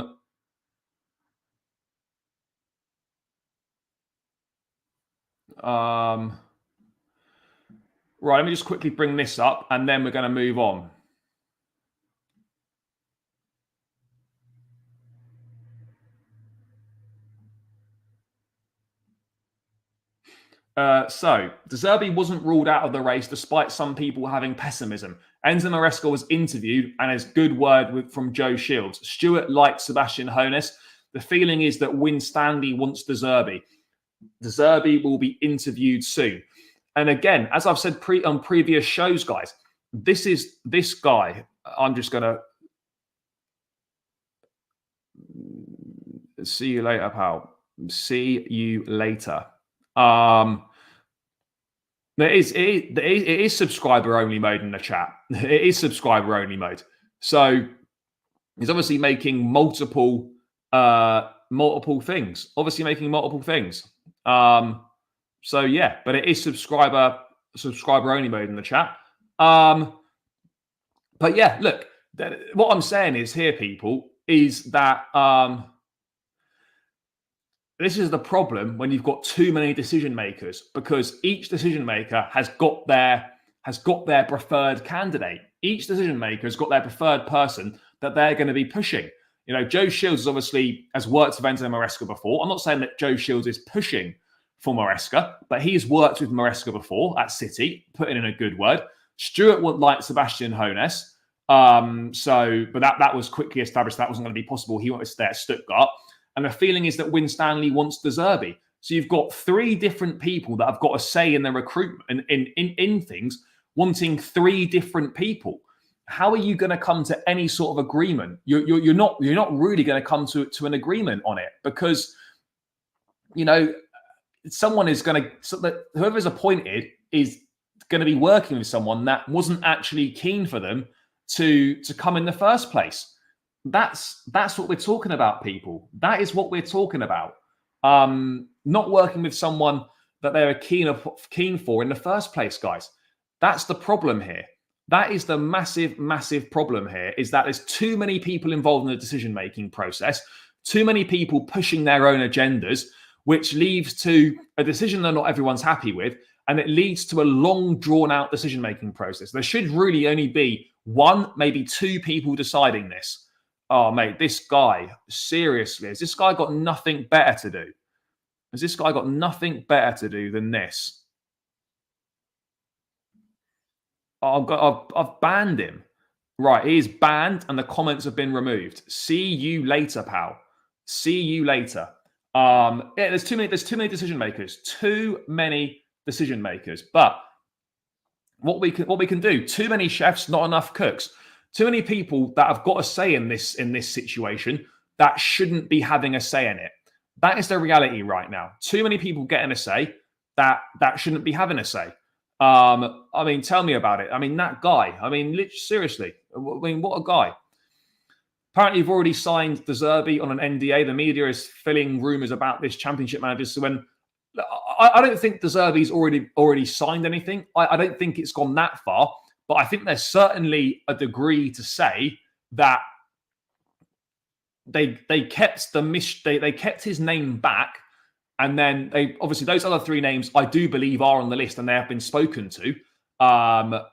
let me just quickly bring this up, and then we're going to move on. So, De Zerbi wasn't ruled out of the race despite some people having pessimism. Enzo Maresca was interviewed and has good word from Joe Shields. Stewart liked Sebastian Hoeneß. The feeling is that Win Stanley wants De Zerbi. De Zerbi will be interviewed soon. And again, as I've said on previous shows, guys, this guy. I'm just going to see you later, pal. See you later. It is subscriber only mode in the chat. It is subscriber only mode. So he's obviously making multiple things. Obviously making multiple things. So yeah, but it is subscriber only mode in the chat. But yeah, look, what I'm saying is here, people, is that this is the problem when you've got too many decision makers, because each decision maker has got their preferred candidate. Each decision maker has got their preferred person that they're going to be pushing. You know, Joe Shields obviously has worked with Enzo Maresca before. I'm not saying that Joe Shields is pushing for Maresca, but he's worked with Maresca before at City, putting in a good word. Stewart would like Sebastian Hoeneß. But that was quickly established that wasn't going to be possible. He wanted to stay at Stuttgart. And the feeling is that Win Stanley wants De Zerbi. So you've got three different people that have got a say in the recruitment in things, wanting three different people. How are you going to come to any sort of agreement? You're not really going to come to an agreement on it, because you know someone is going to, whoever's appointed is going to be working with someone that wasn't actually keen for them to come in the first place. That's what we're talking about, people. That is what we're talking about. Not working with someone that they were keen for in the first place, guys. That's the problem here. That is the massive problem here, is that there's too many people involved in the decision-making process, too many people pushing their own agendas, which leads to a decision that not everyone's happy with, and it leads to a long, drawn-out decision-making process. There should really only be one, maybe two people deciding this. Oh, mate, this guy, seriously, has this guy got nothing better to do? Has this guy got nothing better to do than this? I've banned him. Right, he is banned and the comments have been removed. See you later, pal. See you later. Yeah, there's too many decision makers. Too many decision makers. But what we can do, too many chefs, not enough cooks. Too many people that have got a say in this situation that shouldn't be having a say in it. That is the reality right now. Too many people getting a say that shouldn't be having a say. I mean, tell me about it. I mean, that guy. I mean, seriously. I mean, what a guy. Apparently, you've already signed De Zerbi on an NDA. The media is filling rumors about this championship manager. So when I don't think De Zerbi's already signed anything. I don't think it's gone that far. But I think there's certainly a degree to say that they kept they kept his name back, and then they obviously those other three names I do believe are on the list and they have been spoken to, but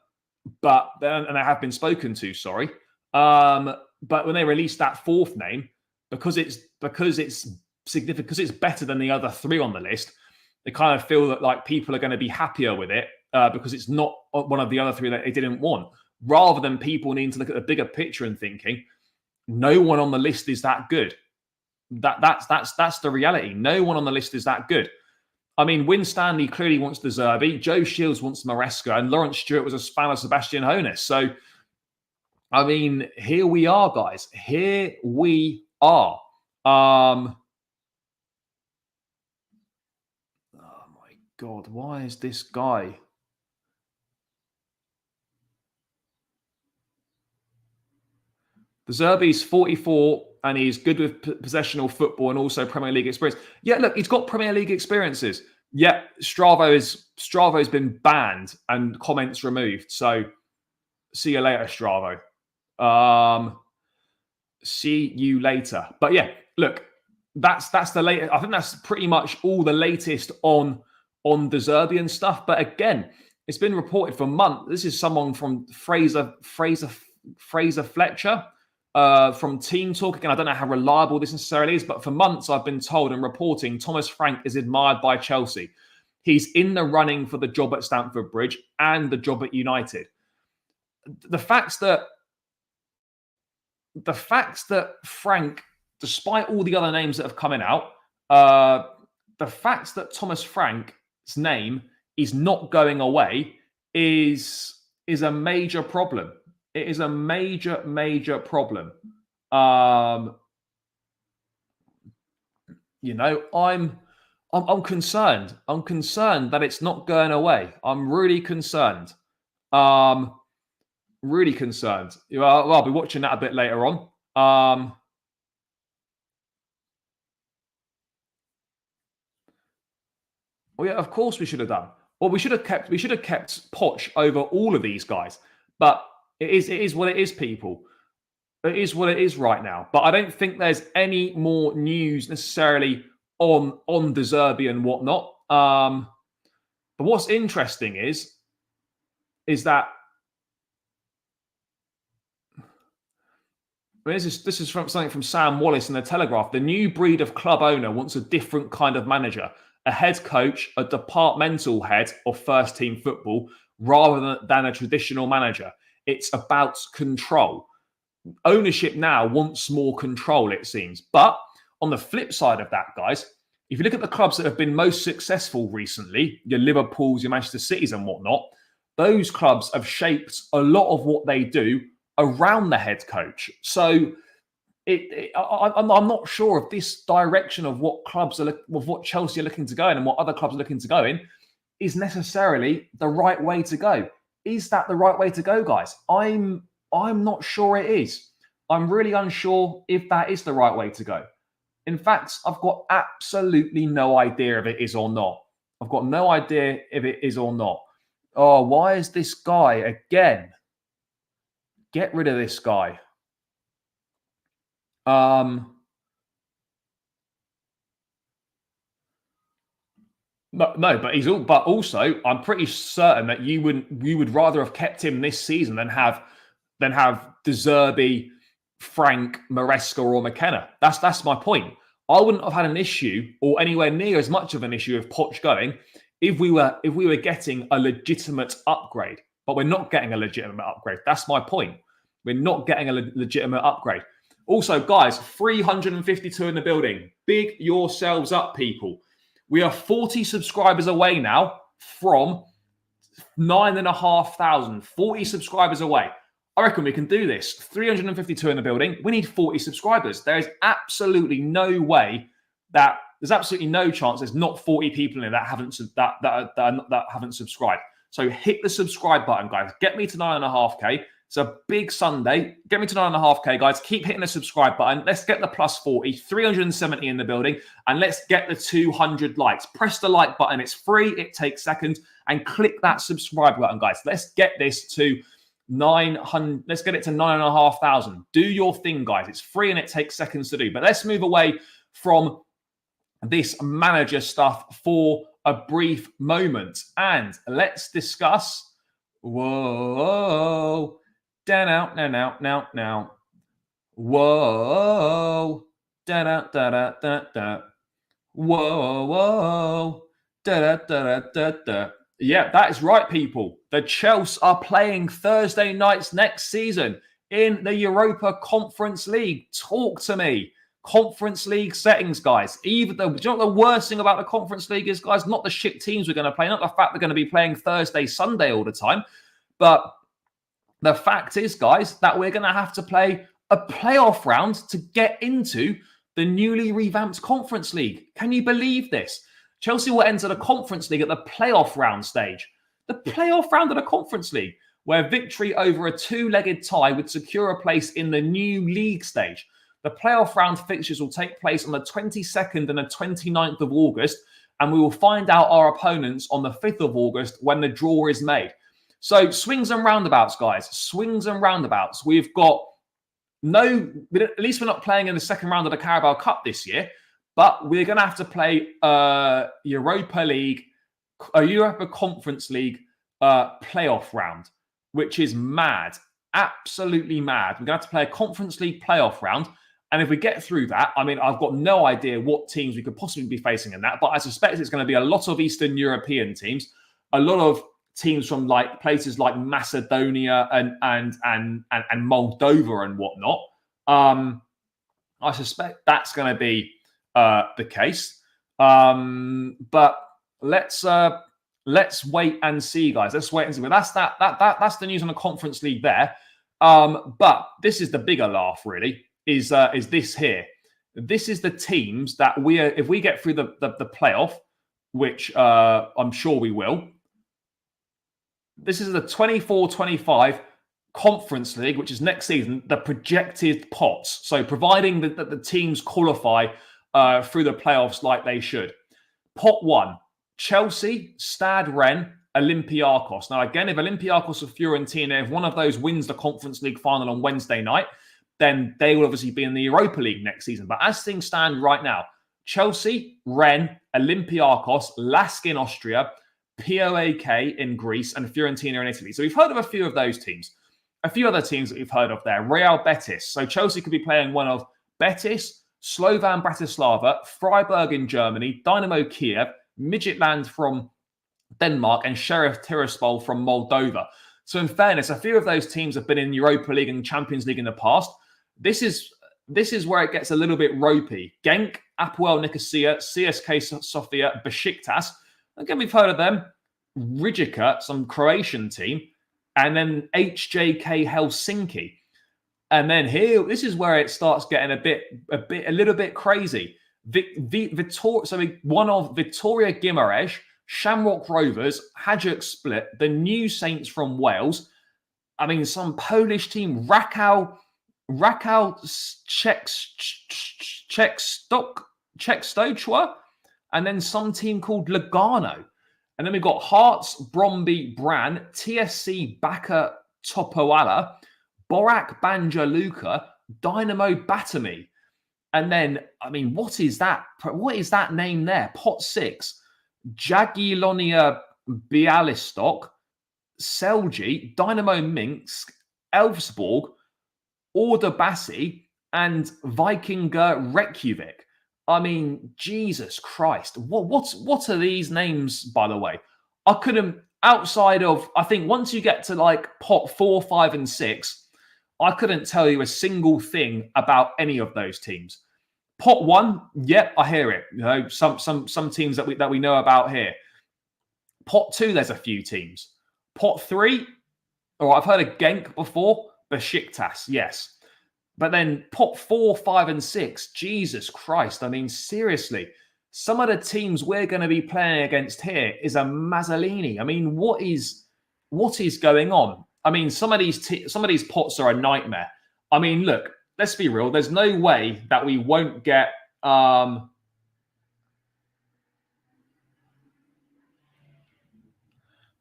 they have been spoken to. Sorry, but when they released that fourth name, because it's significant, because it's better than the other three on the list, they kind of feel that like people are going to be happier with it. Because it's not one of the other three that they didn't want, rather than people needing to look at the bigger picture and thinking, no one on the list is that good. That's the reality. No one on the list is that good. I mean, Win Stanley clearly wants De Zerbi, Joe Shields wants Maresca, and Lawrence Stewart was a fan of Sebastian Hoeneß. So, I mean, here we are, guys. Here we are. Oh my God, why is this guy? The Zerbi'S 44 and he's good with possessional football and also Premier League experience. Yeah, look, he's got Premier League experiences. Yeah, Stravo's been banned and comments removed. So see you later, Stravo. See you later. But yeah, look, that's the latest. I think that's pretty much all the latest on the Zerbian stuff. But again, it's been reported for months. This is someone from Fraser Fletcher from Team Talk. Again, I don't know how reliable this necessarily is, but for months I've been told and reporting Thomas Frank is admired by Chelsea. He's in the running for the job at Stamford Bridge and the job at United. The facts that Frank, despite all the other names that have coming out, the facts that Thomas Frank's name is not going away is a major problem. It is a major problem. You know, I'm concerned. I'm concerned that it's not going away. I'm really concerned. Really concerned. Well, I'll be watching that a bit later on. Well, yeah, of course we should have done. Well, we should have kept Poch over all of these guys. But it is what it is, people. It is what it is right now. But I don't think there's any more news necessarily on De Zerbi and whatnot. But what's interesting is that this is from something from Sam Wallace in the Telegraph. The new breed of club owner wants a different kind of manager, a head coach, a departmental head of first team football, rather than a traditional manager. It's about control. Ownership now wants more control, it seems. But on the flip side of that, guys, if you look at the clubs that have been most successful recently, your Liverpools, your Manchester Cities and whatnot, those clubs have shaped a lot of what they do around the head coach. So I'm not sure if this direction of what Chelsea are looking to go in and what other clubs are looking to go in is necessarily the right way to go. Is that the right way to go, guys? I'm not sure it is. I'm really unsure if that is the right way to go. In fact, I've got absolutely no idea if it is or not. I've got no idea if it is or not. Oh, why is this guy again? Get rid of this guy. No, but also, I'm pretty certain that you would rather have kept him this season than have De Zerbi, Frank, Maresca, or McKenna. That's my point. I wouldn't have had an issue or anywhere near as much of an issue of Poch going if we were getting a legitimate upgrade. But we're not getting a legitimate upgrade. That's my point. We're not getting a legitimate upgrade. Also, guys, 352 in the building. Big yourselves up, people. We are 40 subscribers away now from 9,500. 40 subscribers away. I reckon we can do this. 352 in the building. We need 40 subscribers. There is absolutely no way that there's absolutely no chance there's not 40 people in there that haven't subscribed. So hit the subscribe button, guys. Get me to 9.5K. It's a big Sunday. Get me to 9.5K, guys. Keep hitting the subscribe button. Let's get the plus 40, 370 in the building, and let's get the 200 likes. Press the like button. It's free. It takes seconds. And click that subscribe button, guys. Let's get this to 900. Let's get it to 9,500. Do your thing, guys. It's free and it takes seconds to do. But let's move away from this manager stuff for a brief moment. And let's discuss... Whoa. Now. Whoa. Da. Whoa. Da. Yeah, that is right, people. The Chelsea are playing Thursday nights next season in the Europa Conference League. Talk to me. Conference League settings, guys. Do you know what the worst thing about the Conference League is, guys? Not the shit teams we're going to play, not the fact they're going to be playing Thursday, Sunday all the time, but the fact is, guys, that we're going to have to play a playoff round to get into the newly revamped Conference League. Can you believe this? Chelsea will enter the Conference League at the playoff round stage. The playoff round of the Conference League. where victory over a two-legged tie would secure a place in the new league stage. The playoff round fixtures will take place on the 22nd and the 29th of August, and we will find out our opponents on the 5th of August when the draw is made. So swings and roundabouts, guys. Swings and roundabouts. We've got at least we're not playing in the second round of the Carabao Cup this year, but we're going to have to play Europa League, a Europa Conference League playoff round, which is mad. Absolutely mad. We're going to have to play a Conference League playoff round. And if we get through that, I mean, I've got no idea what teams we could possibly be facing in that, but I suspect it's going to be a lot of Eastern European teams, a lot of teams from like places like Macedonia and Moldova and whatnot. I suspect that's going to be the case. But let's wait and see, guys. Let's wait and see. But that's the news on the Conference League there. But this is the bigger laugh, really. Is this here? This is the teams that if we get through the playoff, which I'm sure we will. This is the 24-25 Conference League, which is next season, the projected pots. So providing that the teams qualify through the playoffs like they should. Pot 1, Chelsea, Stade Rennes, Olympiacos. Now, again, if Olympiacos or Fiorentina, if one of those wins the Conference League final on Wednesday night, then they will obviously be in the Europa League next season. But as things stand right now, Chelsea, Rennes, Olympiacos, Lask in Austria, POAK in Greece, and Fiorentina in Italy. So we've heard of a few of those teams. A few other teams that we've heard of there. Real Betis. So Chelsea could be playing one of Betis, Slovan Bratislava, Freiburg in Germany, Dynamo Kiev, Midtjylland from Denmark, and Sheriff Tiraspol from Moldova. So in fairness, a few of those teams have been in Europa League and Champions League in the past. This is where it gets a little bit ropey. Genk, Apoel Nicosia, CSK Sofia, Besiktas. Again, we've heard of them. Rijeka, some Croatian team, and then HJK Helsinki. And then here, this is where it starts getting a little bit crazy. One of Victoria Guimarães, Shamrock Rovers, Hajduk Split, the New Saints from Wales. I mean, some Polish team, Rakow Czechstochwa, and then some team called Lugano. And then we've got Hearts, Bromby, Bran, TSC Baka Topoala, Borac Banja Luka, Dynamo Batumi. And then, I mean, what is that? What is that name there? Pot 6. Jagiellonia Bialystok, Celje, Dynamo Minsk, Elfsborg, Ordubasi, and Vikingur Reykjavik. I mean, Jesus Christ. What are these names, by the way? I couldn't, outside of, I think once you get to like pot 4, 5, and 6, I couldn't tell you a single thing about any of those teams. Pot 1, yep, I hear it. You know, some teams that we know about here. Pot 2, there's a few teams. Pot 3, all right, I've heard of Genk before. Besiktas, yes. But then pot 4, 5, and 6, Jesus Christ. I mean, seriously, some of the teams we're going to be playing against here is a Mazzolini. I mean, what is going on? I mean, some of these pots are a nightmare. I mean, look, let's be real. There's no way that we won't get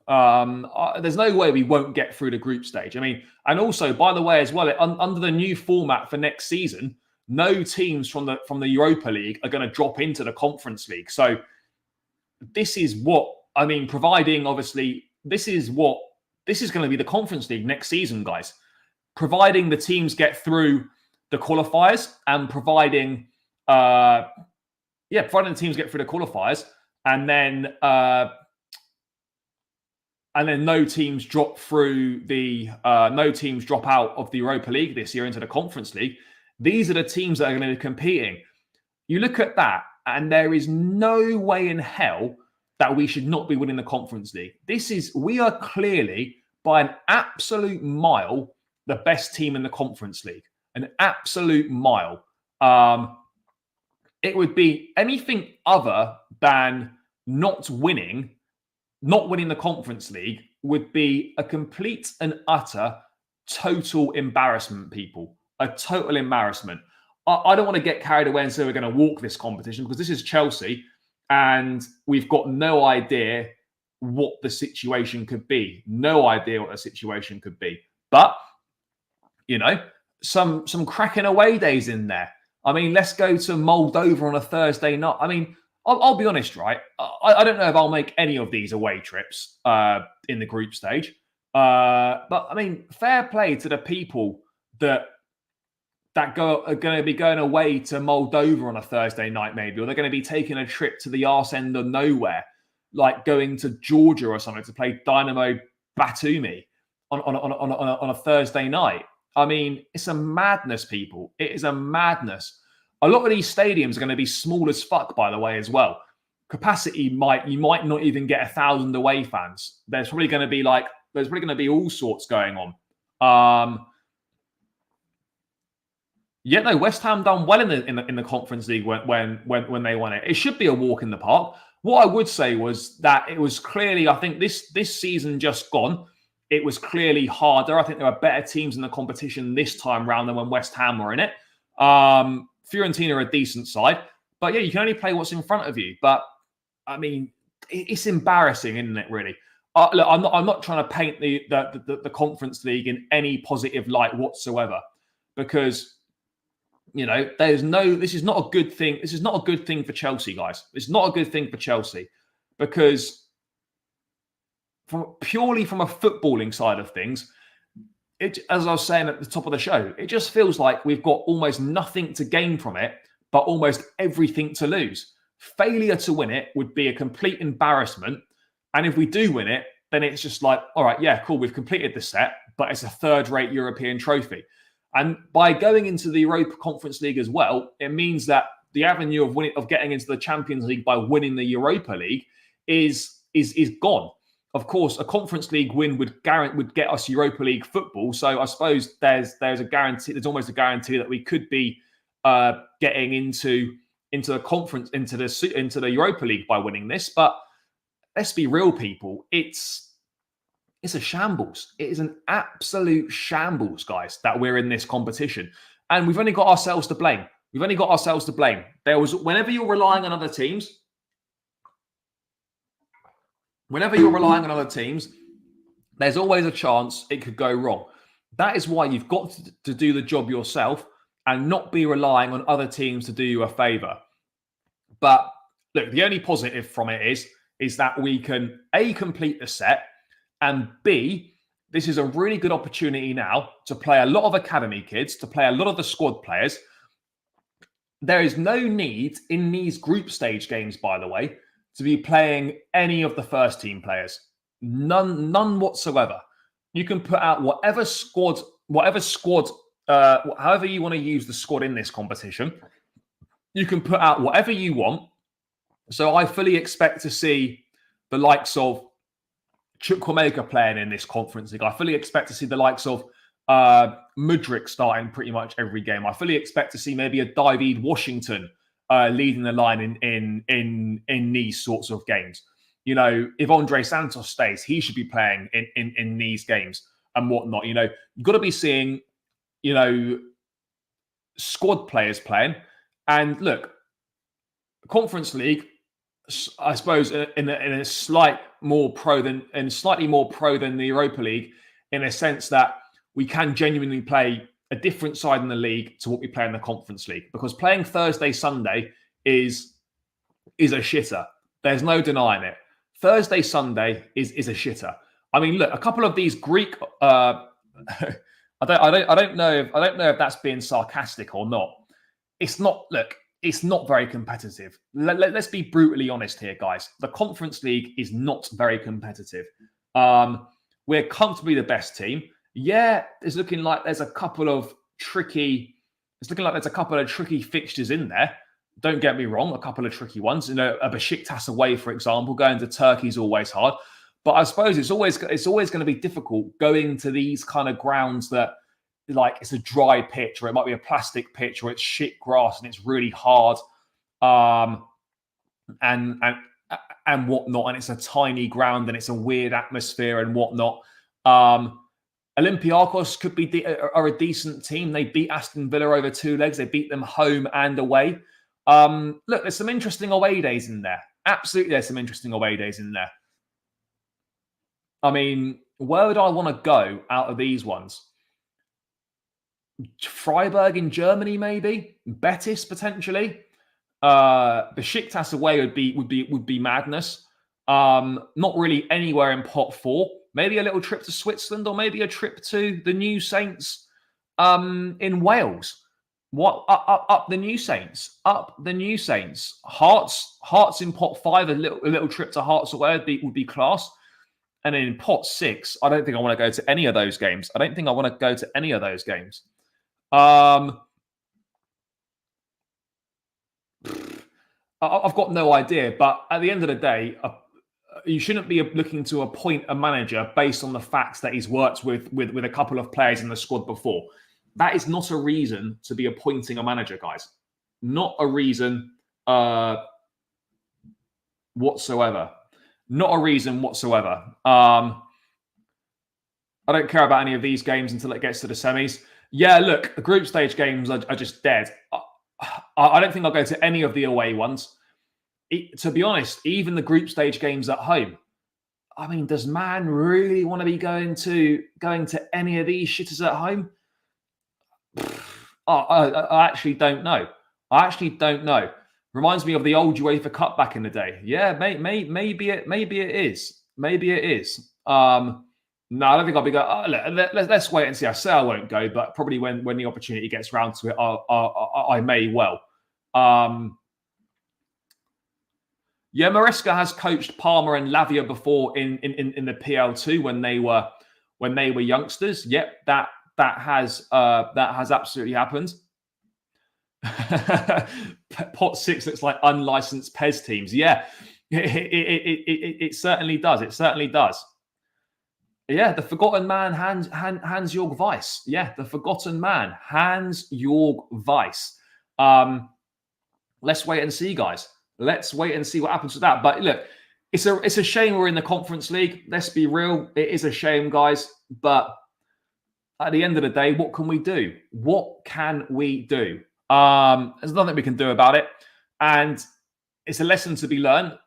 there's no way we won't get through the group stage. I mean, and also, by the way, as well, under the new format for next season, no teams from the Europa League are going to drop into the Conference League. So this is what, I mean, providing, obviously, this is going to be the Conference League next season, guys. Providing the teams get through the qualifiers and providing the teams get through the qualifiers, and then no teams drop out of the Europa League this year into the Conference League. These are the teams that are going to be competing. You look at that, and there is no way in hell that we should not be winning the Conference League. We are clearly, by an absolute mile, the best team in the Conference League. An absolute mile. It would be anything other than not winning the Conference League would be a complete and utter total embarrassment, people. A total embarrassment. I don't want to get carried away and say we're going to walk this competition, because this is Chelsea and we've got no idea what the situation could be. No idea what the situation could be. But, you know, some cracking away days in there. I mean, let's go to Moldova on a Thursday night. I mean, I'll be honest, right? I don't know if I'll make any of these away trips in the group stage. But, I mean, fair play to the people that are going to be going away to Moldova on a Thursday night, maybe, or they're going to be taking a trip to the arse end of nowhere, like going to Georgia or something to play Dynamo Batumi on a Thursday night. I mean, it's a madness, people. It is a madness. A lot of these stadiums are going to be small as fuck, by the way, as well. Capacity you might not even get 1,000 away fans. There's probably going to be all sorts going on. Yeah, no, West Ham done well in the Conference League when they won it. It should be a walk in the park. What I would say was that it was clearly, I think this season just gone, it was clearly harder. I think there are better teams in the competition this time round than when West Ham were in it. Fiorentina are a decent side, but yeah, you can only play what's in front of you. But I mean, it's embarrassing, isn't it? Really. Look, I'm not trying to paint the Conference League in any positive light whatsoever, because, you know, this is not a good thing. This is not a good thing for Chelsea, guys. It's not a good thing for Chelsea, because purely from a footballing side of things, as I was saying at the top of the show, it just feels like we've got almost nothing to gain from it, but almost everything to lose. Failure to win it would be a complete embarrassment. And if we do win it, then it's just like, all right, yeah, cool, we've completed the set, but it's a third-rate European trophy. And by going into the Europa Conference League as well, it means that the avenue of getting into the Champions League by winning the Europa League is gone. Of course, a Conference League win would get us Europa League football. So I suppose there's a guarantee. There's almost a guarantee that we could be getting into the conference, into the Europa League by winning this. But let's be real, people. It's a shambles. It is an absolute shambles, guys, that we're in this competition. And we've only got ourselves to blame. Whenever you're relying on other teams, there's always a chance it could go wrong. That is why you've got to do the job yourself and not be relying on other teams to do you a favour. But look, the only positive from it is that we can A, complete the set, and B, this is a really good opportunity now to play a lot of academy kids, to play a lot of the squad players. There is no need in these group stage games, by the way, to be playing any of the first team players. None whatsoever. You can put out whatever squad, however you want to use the squad in this competition. You can put out whatever you want. So I fully expect to see the likes of Chukwuemeka playing in this Conference League. I fully expect to see the likes of Mudryk starting pretty much every game. I fully expect to see maybe a David Washington leading the line in these sorts of games. You know, if Andre Santos stays, he should be playing in these games and whatnot. You know, you've got to be seeing, you know, squad players playing. And look, Conference League, I suppose, in a slightly more pro than the Europa League, in a sense that we can genuinely play a different side in the league to what we play in the Conference League, because playing Thursday, Sunday is a shitter. There's no denying it. Thursday, Sunday is a shitter. I mean, look, a couple of these Greek. I don't know if that's being sarcastic or not. It's not. Look, it's not very competitive. Let's be brutally honest here, guys. The Conference League is not very competitive. We're comfortably the best team. Yeah, it's looking like there's a couple of tricky fixtures in there. Don't get me wrong, a couple of tricky ones. You know, a Besiktas away, for example, going to Turkey is always hard. But I suppose it's always going to be difficult going to these kind of grounds that, like, it's a dry pitch, or it might be a plastic pitch, or it's shit grass and it's really hard. And and whatnot, and it's a tiny ground and it's a weird atmosphere and whatnot. Olympiacos could be are a decent team. They beat Aston Villa over 2 legs. They beat them home and away. Look, there's some interesting away days in there. Absolutely, there's some interesting away days in there. I mean, where would I want to go out of these ones? Freiburg in Germany, maybe. Betis potentially. Besiktas away would be madness. Not really anywhere in pot 4. Maybe a little trip to Switzerland, or maybe a trip to the New Saints in Wales. What up the New Saints? Up the New Saints. Hearts in pot 5. A little trip to Hearts away would be class. And in pot 6, I don't think I want to go to any of those games. I've got no idea, but at the end of the day, you shouldn't be looking to appoint a manager based on the facts that he's worked with a couple of players in the squad before. That is not a reason to be appointing a manager, guys. Not a reason whatsoever. Not a reason whatsoever. I don't care about any of these games until it gets to the semis. Yeah, look, the group stage games are just dead. I don't think I'll go to any of the away ones. To be honest, even the group stage games at home. I mean, does man really want to be going to any of these shitters at home? I actually don't know. Reminds me of the old UEFA Cup back in the day. Yeah, maybe it is. No, I don't think I'll be going. Let's wait and see. I say I won't go, but probably when the opportunity gets round to it, I may well. Yeah, Maresca has coached Parma and Lavia before in the PL2 when they were youngsters. Yep, that has absolutely happened. Pot 6 looks like unlicensed Pez teams. Yeah, it certainly does. It certainly does. Yeah, the forgotten man, Hans-Jörg Weiss. Yeah, the forgotten man, Hans-Jörg Weiss. Let's wait and see, guys. Let's wait and see what happens with that. But look, it's a shame we're in the Conference League. Let's be real. It is a shame, guys. But at the end of the day, what can we do? What can we do? There's nothing we can do about it. And it's a lesson to be learned.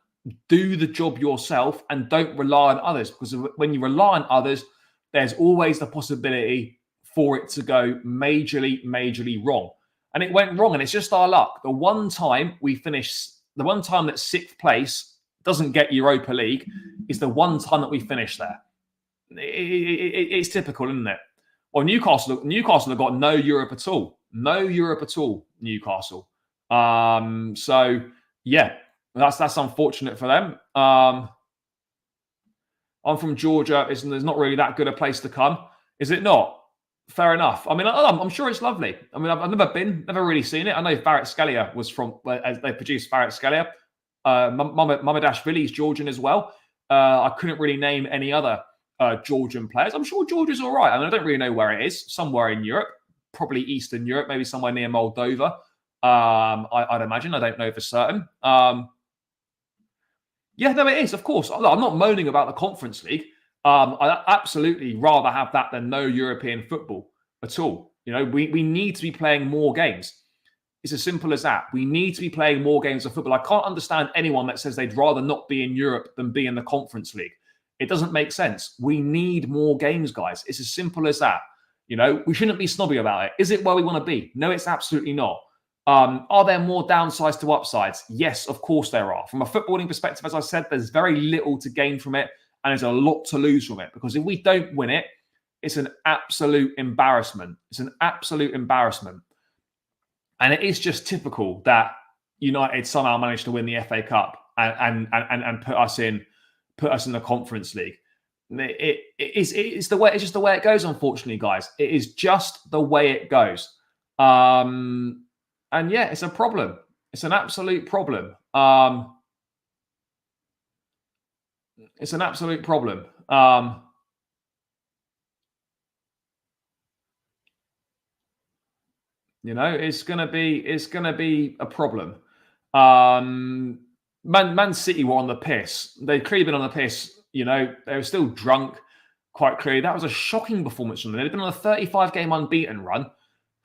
Do the job yourself and don't rely on others, because when you rely on others, there's always the possibility for it to go majorly wrong. And it went wrong, and it's just our luck. The one time that 6th place doesn't get Europa League is the one time that we finish there. It's typical, isn't it? Well, Newcastle have got no Europe at all. No Europe at all, Newcastle. So, yeah. That's unfortunate for them. I'm from Georgia. There's not really that good a place to come, is it not? Fair enough. I mean, I'm sure it's lovely. I mean, I've never really seen it. I know Farrett Scalia was from, as they produced Farrett Scalia. Mamardashvili is Georgian as well. I couldn't really name any other Georgian players. I'm sure Georgia's all right. I mean, I don't really know where it is. Somewhere in Europe, probably Eastern Europe, maybe somewhere near Moldova. I'd imagine. I don't know for certain. Yeah, no, it is, of course. I'm not moaning about the Conference League. I'd absolutely rather have that than no European football at all. You know, we need to be playing more games. It's as simple as that. We need to be playing more games of football. I can't understand anyone that says they'd rather not be in Europe than be in the Conference League. It doesn't make sense. We need more games, guys. It's as simple as that. You know, we shouldn't be snobby about it. Is it where we want to be? No, it's absolutely not. Are there more downsides to upsides? Yes, of course there are. From a footballing perspective, as I said, there's very little to gain from it, and there's a lot to lose from it. Because if we don't win it, it's an absolute embarrassment. It's an absolute embarrassment. And it is just typical that United somehow managed to win the FA Cup and put us in the Conference League. It's just the way it goes, unfortunately, guys. It is just the way it goes. And yeah, it's a problem. It's an absolute problem. It's an absolute problem. You know, it's gonna be a problem. Man City were on the piss. They'd clearly been on the piss. You know, they were still drunk, quite clearly. That was a shocking performance from them. They'd been on a 35-game unbeaten run,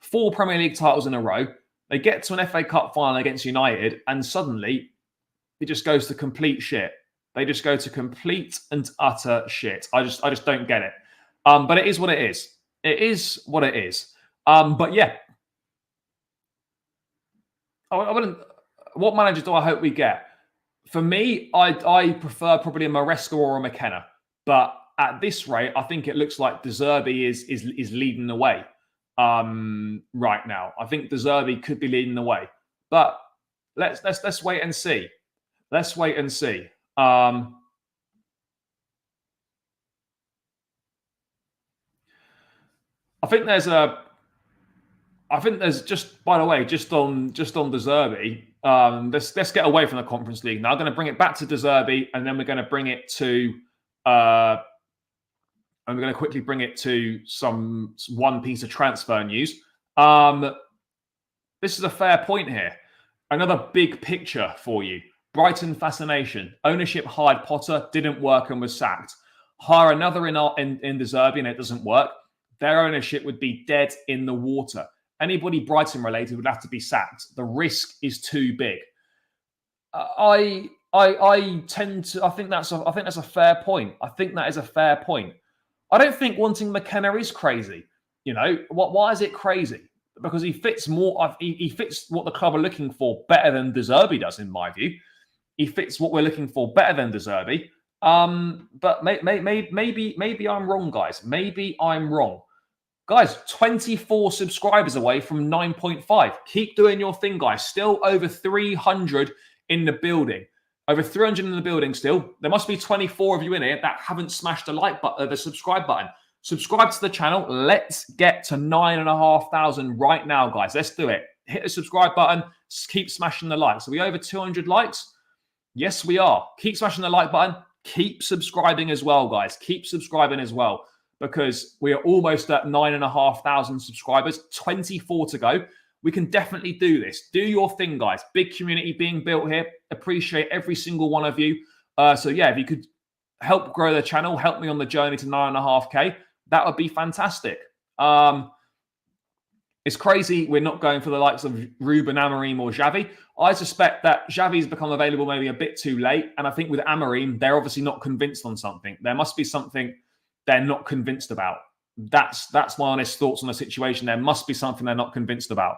4 Premier League titles in a row. They get to an FA Cup final against United, and suddenly it just goes to complete shit. They just go to complete and utter shit. I just don't get it. But it is what it is. It is what it is. But yeah, I wouldn't. What manager do I hope we get? For me, I prefer probably a Maresca or a McKenna. But at this rate, I think it looks like De Zerbi is leading the way right now. I think De Zerbi could be leading the way. But let's wait and see. Let's wait and see. I think there's just, by the way, just on De Zerbi. Let's get away from the Conference League now. I'm going to bring it back to De Zerbi, and then we're going to bring it to. And we're going to quickly bring it to one piece of transfer news. This is a fair point here. Another big picture for you. Brighton fascination. Ownership hired Potter, didn't work and was sacked. Hire another in De Zerbi and it doesn't work. Their ownership would be dead in the water. Anybody Brighton related would have to be sacked. The risk is too big. I think that's a fair point. I think that is a fair point. I don't think wanting McKenna is crazy. You know, why is it crazy? Because he fits more. He fits what the club are looking for better than De Zerbi does, in my view. He fits what we're looking for better than De Zerbi. But maybe I'm wrong, guys. Maybe I'm wrong. Guys, 24 subscribers away from 9.5. Keep doing your thing, guys. Still over 300 in the building. Over 300 in the building still. There must be 24 of you in here that haven't smashed the like button, the subscribe button. Subscribe to the channel. Let's get to 9,500 right now, guys. Let's do it. Hit the subscribe button. Keep smashing the likes. Are we over 200 likes? Yes, we are. Keep smashing the like button. Keep subscribing as well, guys. Keep subscribing as well, because we are almost at 9,500 subscribers. 24 to go. We can definitely do this. Do your thing, guys. Big community being built here. Appreciate every single one of you. So yeah, if you could help grow the channel, help me on the journey to 9.5K, that would be fantastic. It's crazy we're not going for the likes of Ruben Amorim or Xavi. I suspect that Xavi's become available maybe a bit too late. And I think with Amorim, they're obviously not convinced on something. There must be something they're not convinced about. That's my honest thoughts on the situation. There must be something they're not convinced about.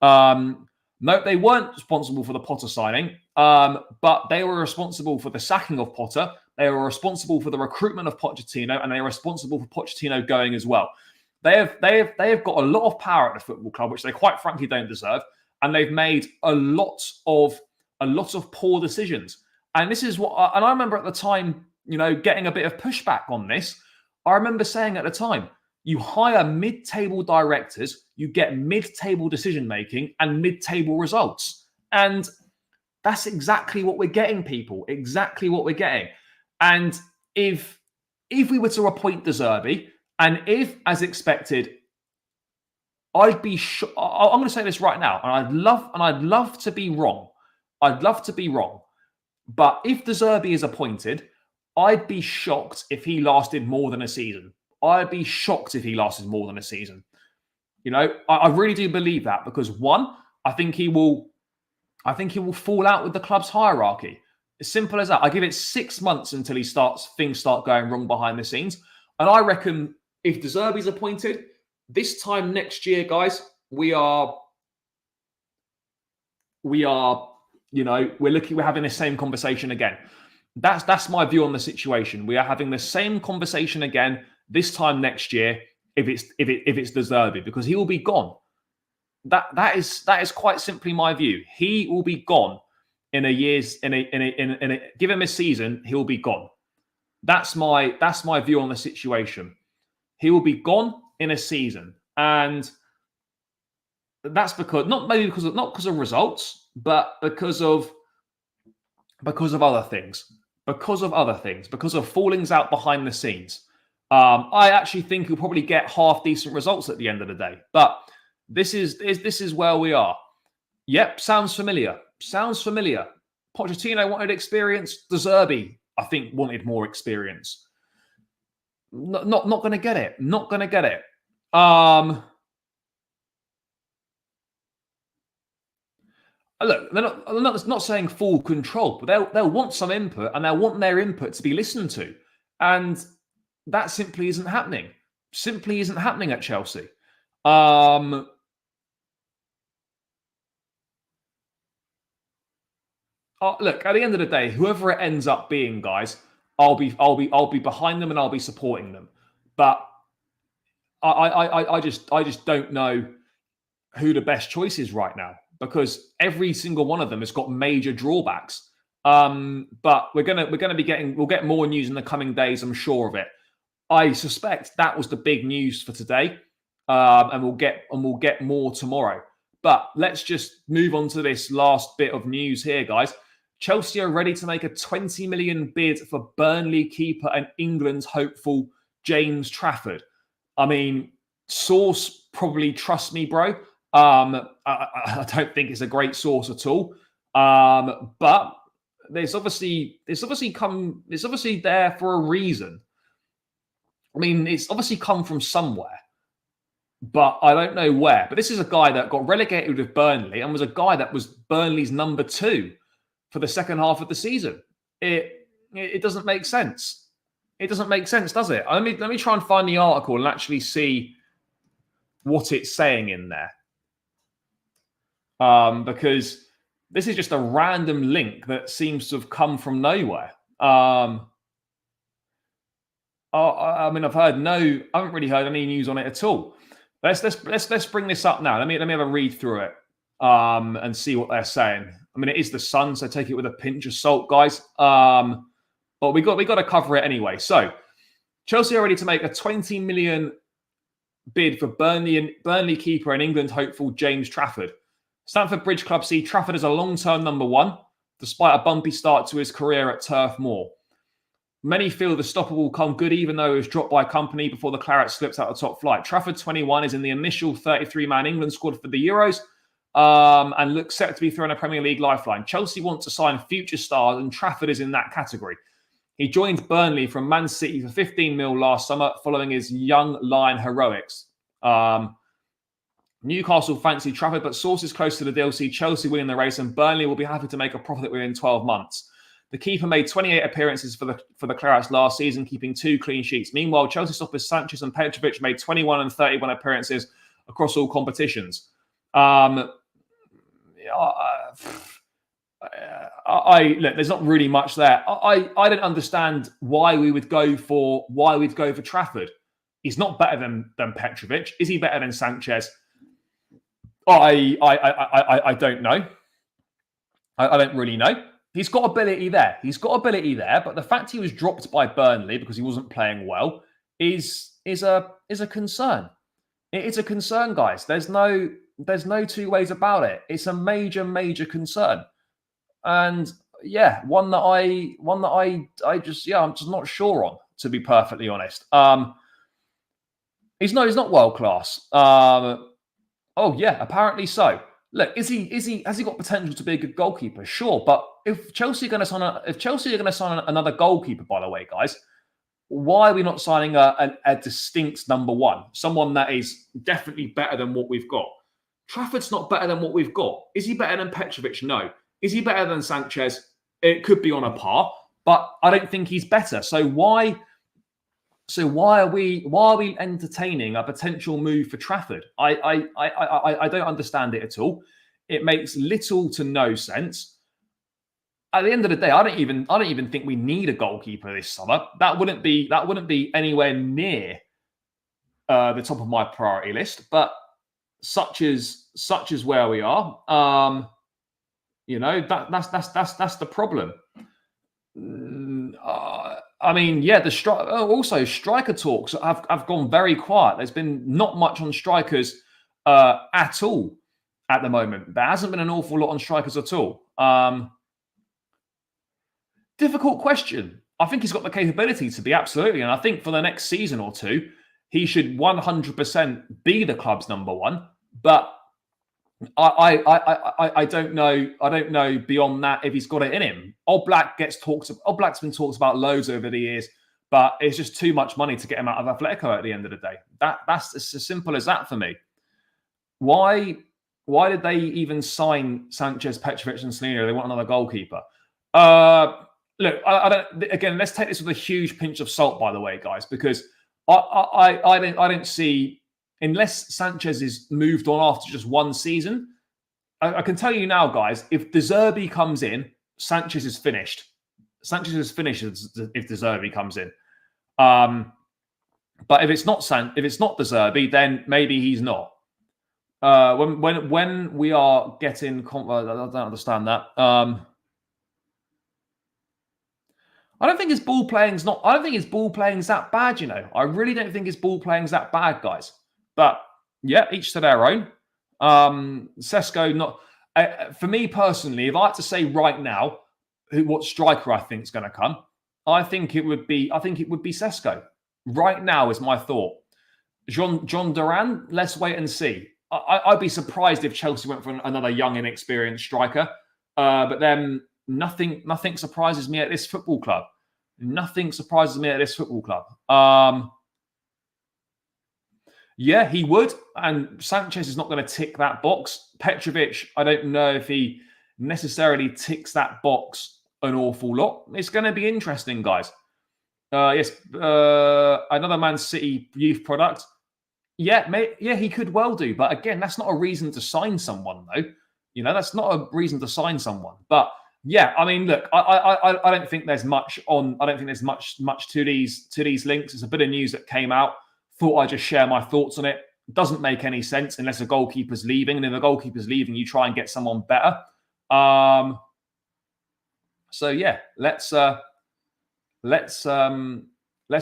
No, they weren't responsible for the Potter signing, but they were responsible for the sacking of Potter. They were responsible for the recruitment of Pochettino, and they were responsible for Pochettino going as well. They have got a lot of power at the football club, which they quite frankly don't deserve, and they've made a lot of poor decisions. And this is what, and I remember at the time, you know, getting a bit of pushback on this. I remember saying at the time, you hire mid-table directors, you get mid-table decision-making and mid-table results. And that's exactly what we're getting, people. Exactly what we're getting. And if we were to appoint De Zerbi, and if, as expected, I'd be I'm going to say this right now, and I'd love to be wrong. I'd love to be wrong. But if De Zerbi is appointed, I'd be shocked if he lasted more than a season. I'd be shocked if he lasted more than a season. You know, I really do believe that, because one, I think he will fall out with the club's hierarchy. As simple as that. I give it 6 months until things start going wrong behind the scenes. And I reckon if De Zerbi's appointed, this time next year, guys, we're having the same conversation again. That's my view on the situation. We are having the same conversation again this time next year if it's De Zerbi, because he will be gone. That is quite simply my view. He will be gone in a year's give him a season, he'll be gone. That's my view on the situation. He will be gone in a season, and that's because not because of results, but because of other things. Because of fallings out behind the scenes. I actually think he'll probably get half decent results at the end of the day. But this is where we are. Yep, sounds familiar. Pochettino wanted experience. De Zerbi, I think, wanted more experience. Not going to get it. Not going to get it. Look, they're not saying full control, but they'll want some input, and they'll want their input to be listened to. And that simply isn't happening. Simply isn't happening at Chelsea. Look, at the end of the day, whoever it ends up being, guys, I'll be behind them and I'll be supporting them. But I just don't know who the best choice is right now, because every single one of them has got major drawbacks. But we'll get more news in the coming days, I'm sure of it. I suspect that was the big news for today, and we'll get more tomorrow. But let's just move on to this last bit of news here, guys. Chelsea are ready to make a 20 million bid for Burnley keeper and England's hopeful James Trafford. I mean, source probably trust me, bro. I don't think it's a great source at all. But it's obviously there for a reason. I mean, it's obviously come from somewhere, but I don't know where. But this is a guy that got relegated with Burnley and was a guy that was Burnley's number 2 for the second half of the season. It doesn't make sense. It doesn't make sense, does it? Let me try and find the article and actually see what it's saying in there. Because this is just a random link that seems to have come from nowhere. I mean, I haven't really heard any news on it at all. Let's bring this up now. Let me have a read through it and see what they're saying. I mean, it is the Sun, so take it with a pinch of salt, guys. But we got to cover it anyway. So Chelsea are ready to make a 20 million bid for Burnley keeper and England hopeful James Trafford. Stamford Bridge Club see Trafford as a long-term number 1, despite a bumpy start to his career at Turf Moor. Many feel the stopper will come good, even though it was dropped by company before the Claret slips out of top flight. Trafford, 21, is in the initial 33-man England squad for the Euros and looks set to be thrown a Premier League lifeline. Chelsea want to sign future stars, and Trafford is in that category. He joined Burnley from Man City for 15 mil last summer, following his young Lion heroics. Newcastle fancy Trafford, but sources close to the deal see Chelsea winning the race, and Burnley will be happy to make a profit within 12 months. The keeper made 28 appearances for the Clarets last season, keeping 2 clean sheets. Meanwhile, Chelsea stoppers Sanchez and Petrovic made 21 and 31 appearances across all competitions. Look, there's not really much there. I don't understand why we would go for Trafford. He's not better than Petrovic. Is he better than Sanchez? I don't know. I don't really know. He's got ability there. But the fact he was dropped by Burnley because he wasn't playing well is a concern. It is a concern, guys. There's no two ways about it. It's a major concern, and one that I'm just not sure on, to be perfectly honest. He's not world class. Apparently so. Look, has he got potential to be a good goalkeeper? Sure, but if Chelsea are going to sign another goalkeeper, by the way, guys, why are we not signing a distinct number 1, someone that is definitely better than what we've got? Trafford's not better than what we've got. Is he better than Petrovic? No. Is he better than Sanchez? It could be on a par, but I don't think he's better. So why are we entertaining a potential move for Trafford? I don't understand it at all. It makes little to no sense. At the end of the day, I don't even think we need a goalkeeper this summer. That wouldn't be anywhere near the top of my priority list. But such is where we are. That's the problem. I mean, the striker talks have gone very quiet. There's been not much on strikers at all at the moment. There hasn't been an awful lot on strikers at all. Difficult question. I think he's got the capability to be, absolutely. And I think for the next season or two, he should 100% be the club's number 1. But I don't know. I don't know beyond that if he's got it in him. Oblak's been talked about loads over the years, but it's just too much money to get him out of Atletico at the end of the day. That's as simple as that for me. Why did they even sign Sanchez, Petrovic, and Salino? They want another goalkeeper. Look, I don't. Again, let's take this with a huge pinch of salt, by the way, guys, because I don't see, unless Sanchez is moved on after just one season. I can tell you now, guys, if De Zerbi comes in, Sanchez is finished. Sanchez is finished if De Zerbi comes in. But if it's not De Zerbi, then maybe he's not. When we are getting, I don't understand that. I don't think his ball playing's not. I don't think his ball playing's that bad. You know, I really don't think his ball playing's that bad, guys. But yeah, each to their own. Sesko, not for me personally. If I had to say right now, what striker I think is going to come, I think it would be Sesko. Right now is my thought. John Duran. Let's wait and see. I'd be surprised if Chelsea went for another young, inexperienced striker. But then nothing surprises me at this football club. Nothing surprises me at this football club. Yeah, he would. And Sanchez is not going to tick that box. Petrovic, I don't know if he necessarily ticks that box an awful lot. It's going to be interesting, guys. Yes, another Man City youth product. Yeah, he could well do. But again, that's not a reason to sign someone, though. You know, that's not a reason to sign someone. But yeah, I mean, look, I don't think there's much on. I don't think there's much to these links. It's a bit of news that came out. Thought I'd just share my thoughts on it. Doesn't make any sense unless a goalkeeper's leaving, and if a goalkeeper's leaving, you try and get someone better. So yeah, let's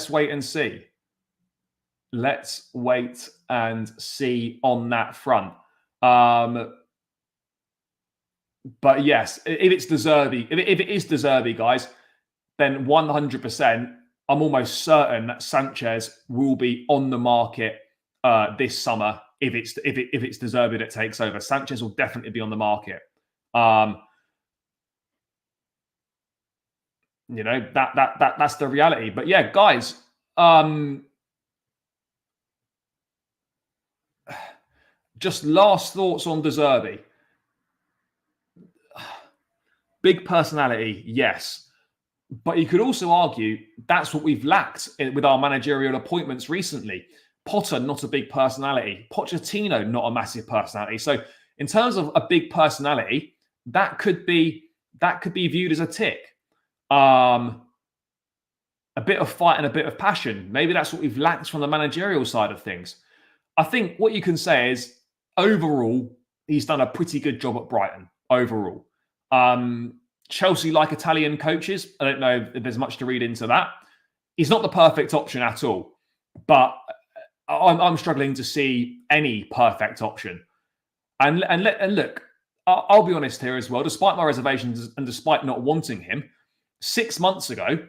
wait and see. Let's wait and see on that front. But yes, if it's De Zerbi, if it is De Zerbi, guys, then 100%, I'm almost certain that Sanchez will be on the market this summer. If it's De Zerbi that takes over, Sanchez will definitely be on the market. You know, that's the reality. But yeah, guys, just last thoughts on De Zerbi. Big personality, yes. But you could also argue that's what we've lacked with our managerial appointments recently. Potter, not a big personality. Pochettino, not a massive personality. So in terms of a big personality, that could be viewed as a tick. A bit of fight and a bit of passion. Maybe that's what we've lacked from the managerial side of things. I think what you can say is overall, he's done a pretty good job at Brighton. Overall. Chelsea like Italian coaches. I don't know if there's much to read into that. He's not the perfect option at all, but I'm struggling to see any perfect option. And look, I'll be honest here as well. Despite my reservations and despite not wanting him, 6 months ago,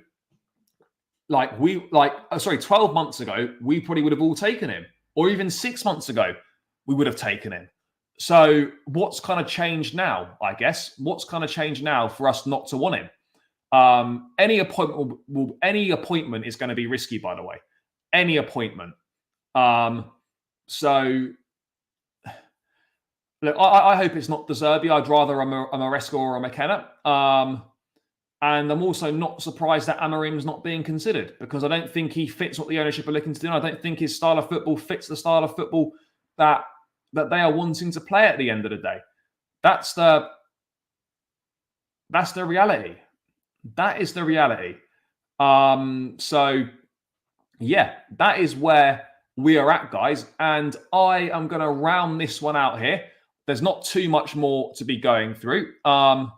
12 months ago, we probably would have all taken him, or even 6 months ago, we would have taken him. So what's kind of changed now, I guess? What's kind of changed now for us not to want him? Any appointment is going to be risky, by the way. Any appointment. So look, I hope it's not De Zerbi. I'd rather a Maresca or a McKenna. And I'm also not surprised that Amarim's not being considered, because I don't think he fits what the ownership are looking to do. I don't think his style of football fits the style of football that they are wanting to play at the end of the day. That's the reality. That is the reality. So yeah, that is where we are at, guys. And I am going to round this one out here. There's not too much more to be going through. I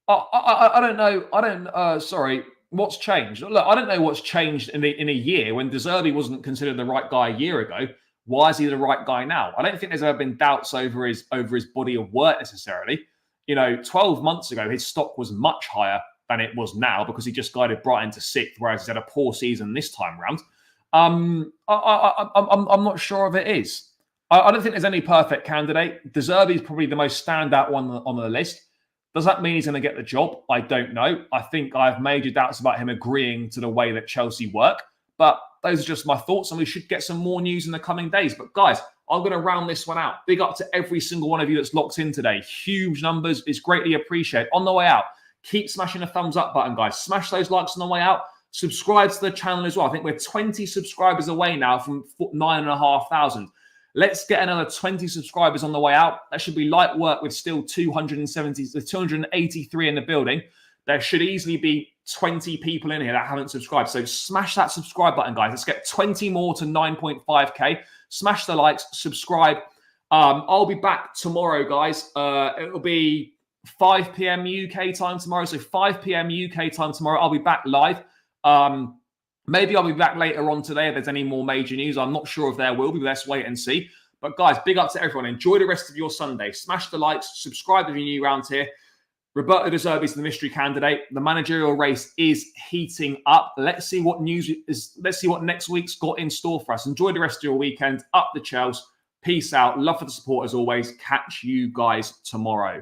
don't know. Sorry. What's changed? Look, I don't know what's changed in a year when De Zerbi wasn't considered the right guy a year ago. Why is he the right guy now? I don't think there's ever been doubts over his body of work necessarily. You know, 12 months ago, his stock was much higher than it was now because he just guided Brighton to 6th, whereas he's had a poor season this time round. I'm not sure if it is. I don't think there's any perfect candidate. De Zerbi is probably the most standout one on the list. Does that mean he's going to get the job? I don't know. I think I have major doubts about him agreeing to the way that Chelsea work. But those are just my thoughts, and we should get some more news in the coming days. But guys, I'm going to round this one out. Big up to every single one of you that's locked in today. Huge numbers. It's greatly appreciated. On the way out, keep smashing the thumbs up button, guys. Smash those likes on the way out. Subscribe to the channel as well. I think we're 20 subscribers away now from 9,500. Let's get another 20 subscribers on the way out. That should be light work with still 283 in the building. There should easily be 20 people in here that haven't subscribed. So smash that subscribe button, guys. Let's get 20 more to 9.5K. Smash the likes, subscribe. I'll be back tomorrow, guys. It'll be 5 p.m. UK time tomorrow. So 5 p.m. UK time tomorrow. I'll be back live. Maybe I'll be back later on today if there's any more major news. I'm not sure if there will be. Let's wait and see. But guys, big up to everyone. Enjoy the rest of your Sunday. Smash the likes. Subscribe if you're new around here. Roberto De Zerbi is the mystery candidate. The managerial race is heating up. Let's see what news is. Let's see what next week's got in store for us. Enjoy the rest of your weekend. Up the Chels. Peace out. Love for the support as always. Catch you guys tomorrow.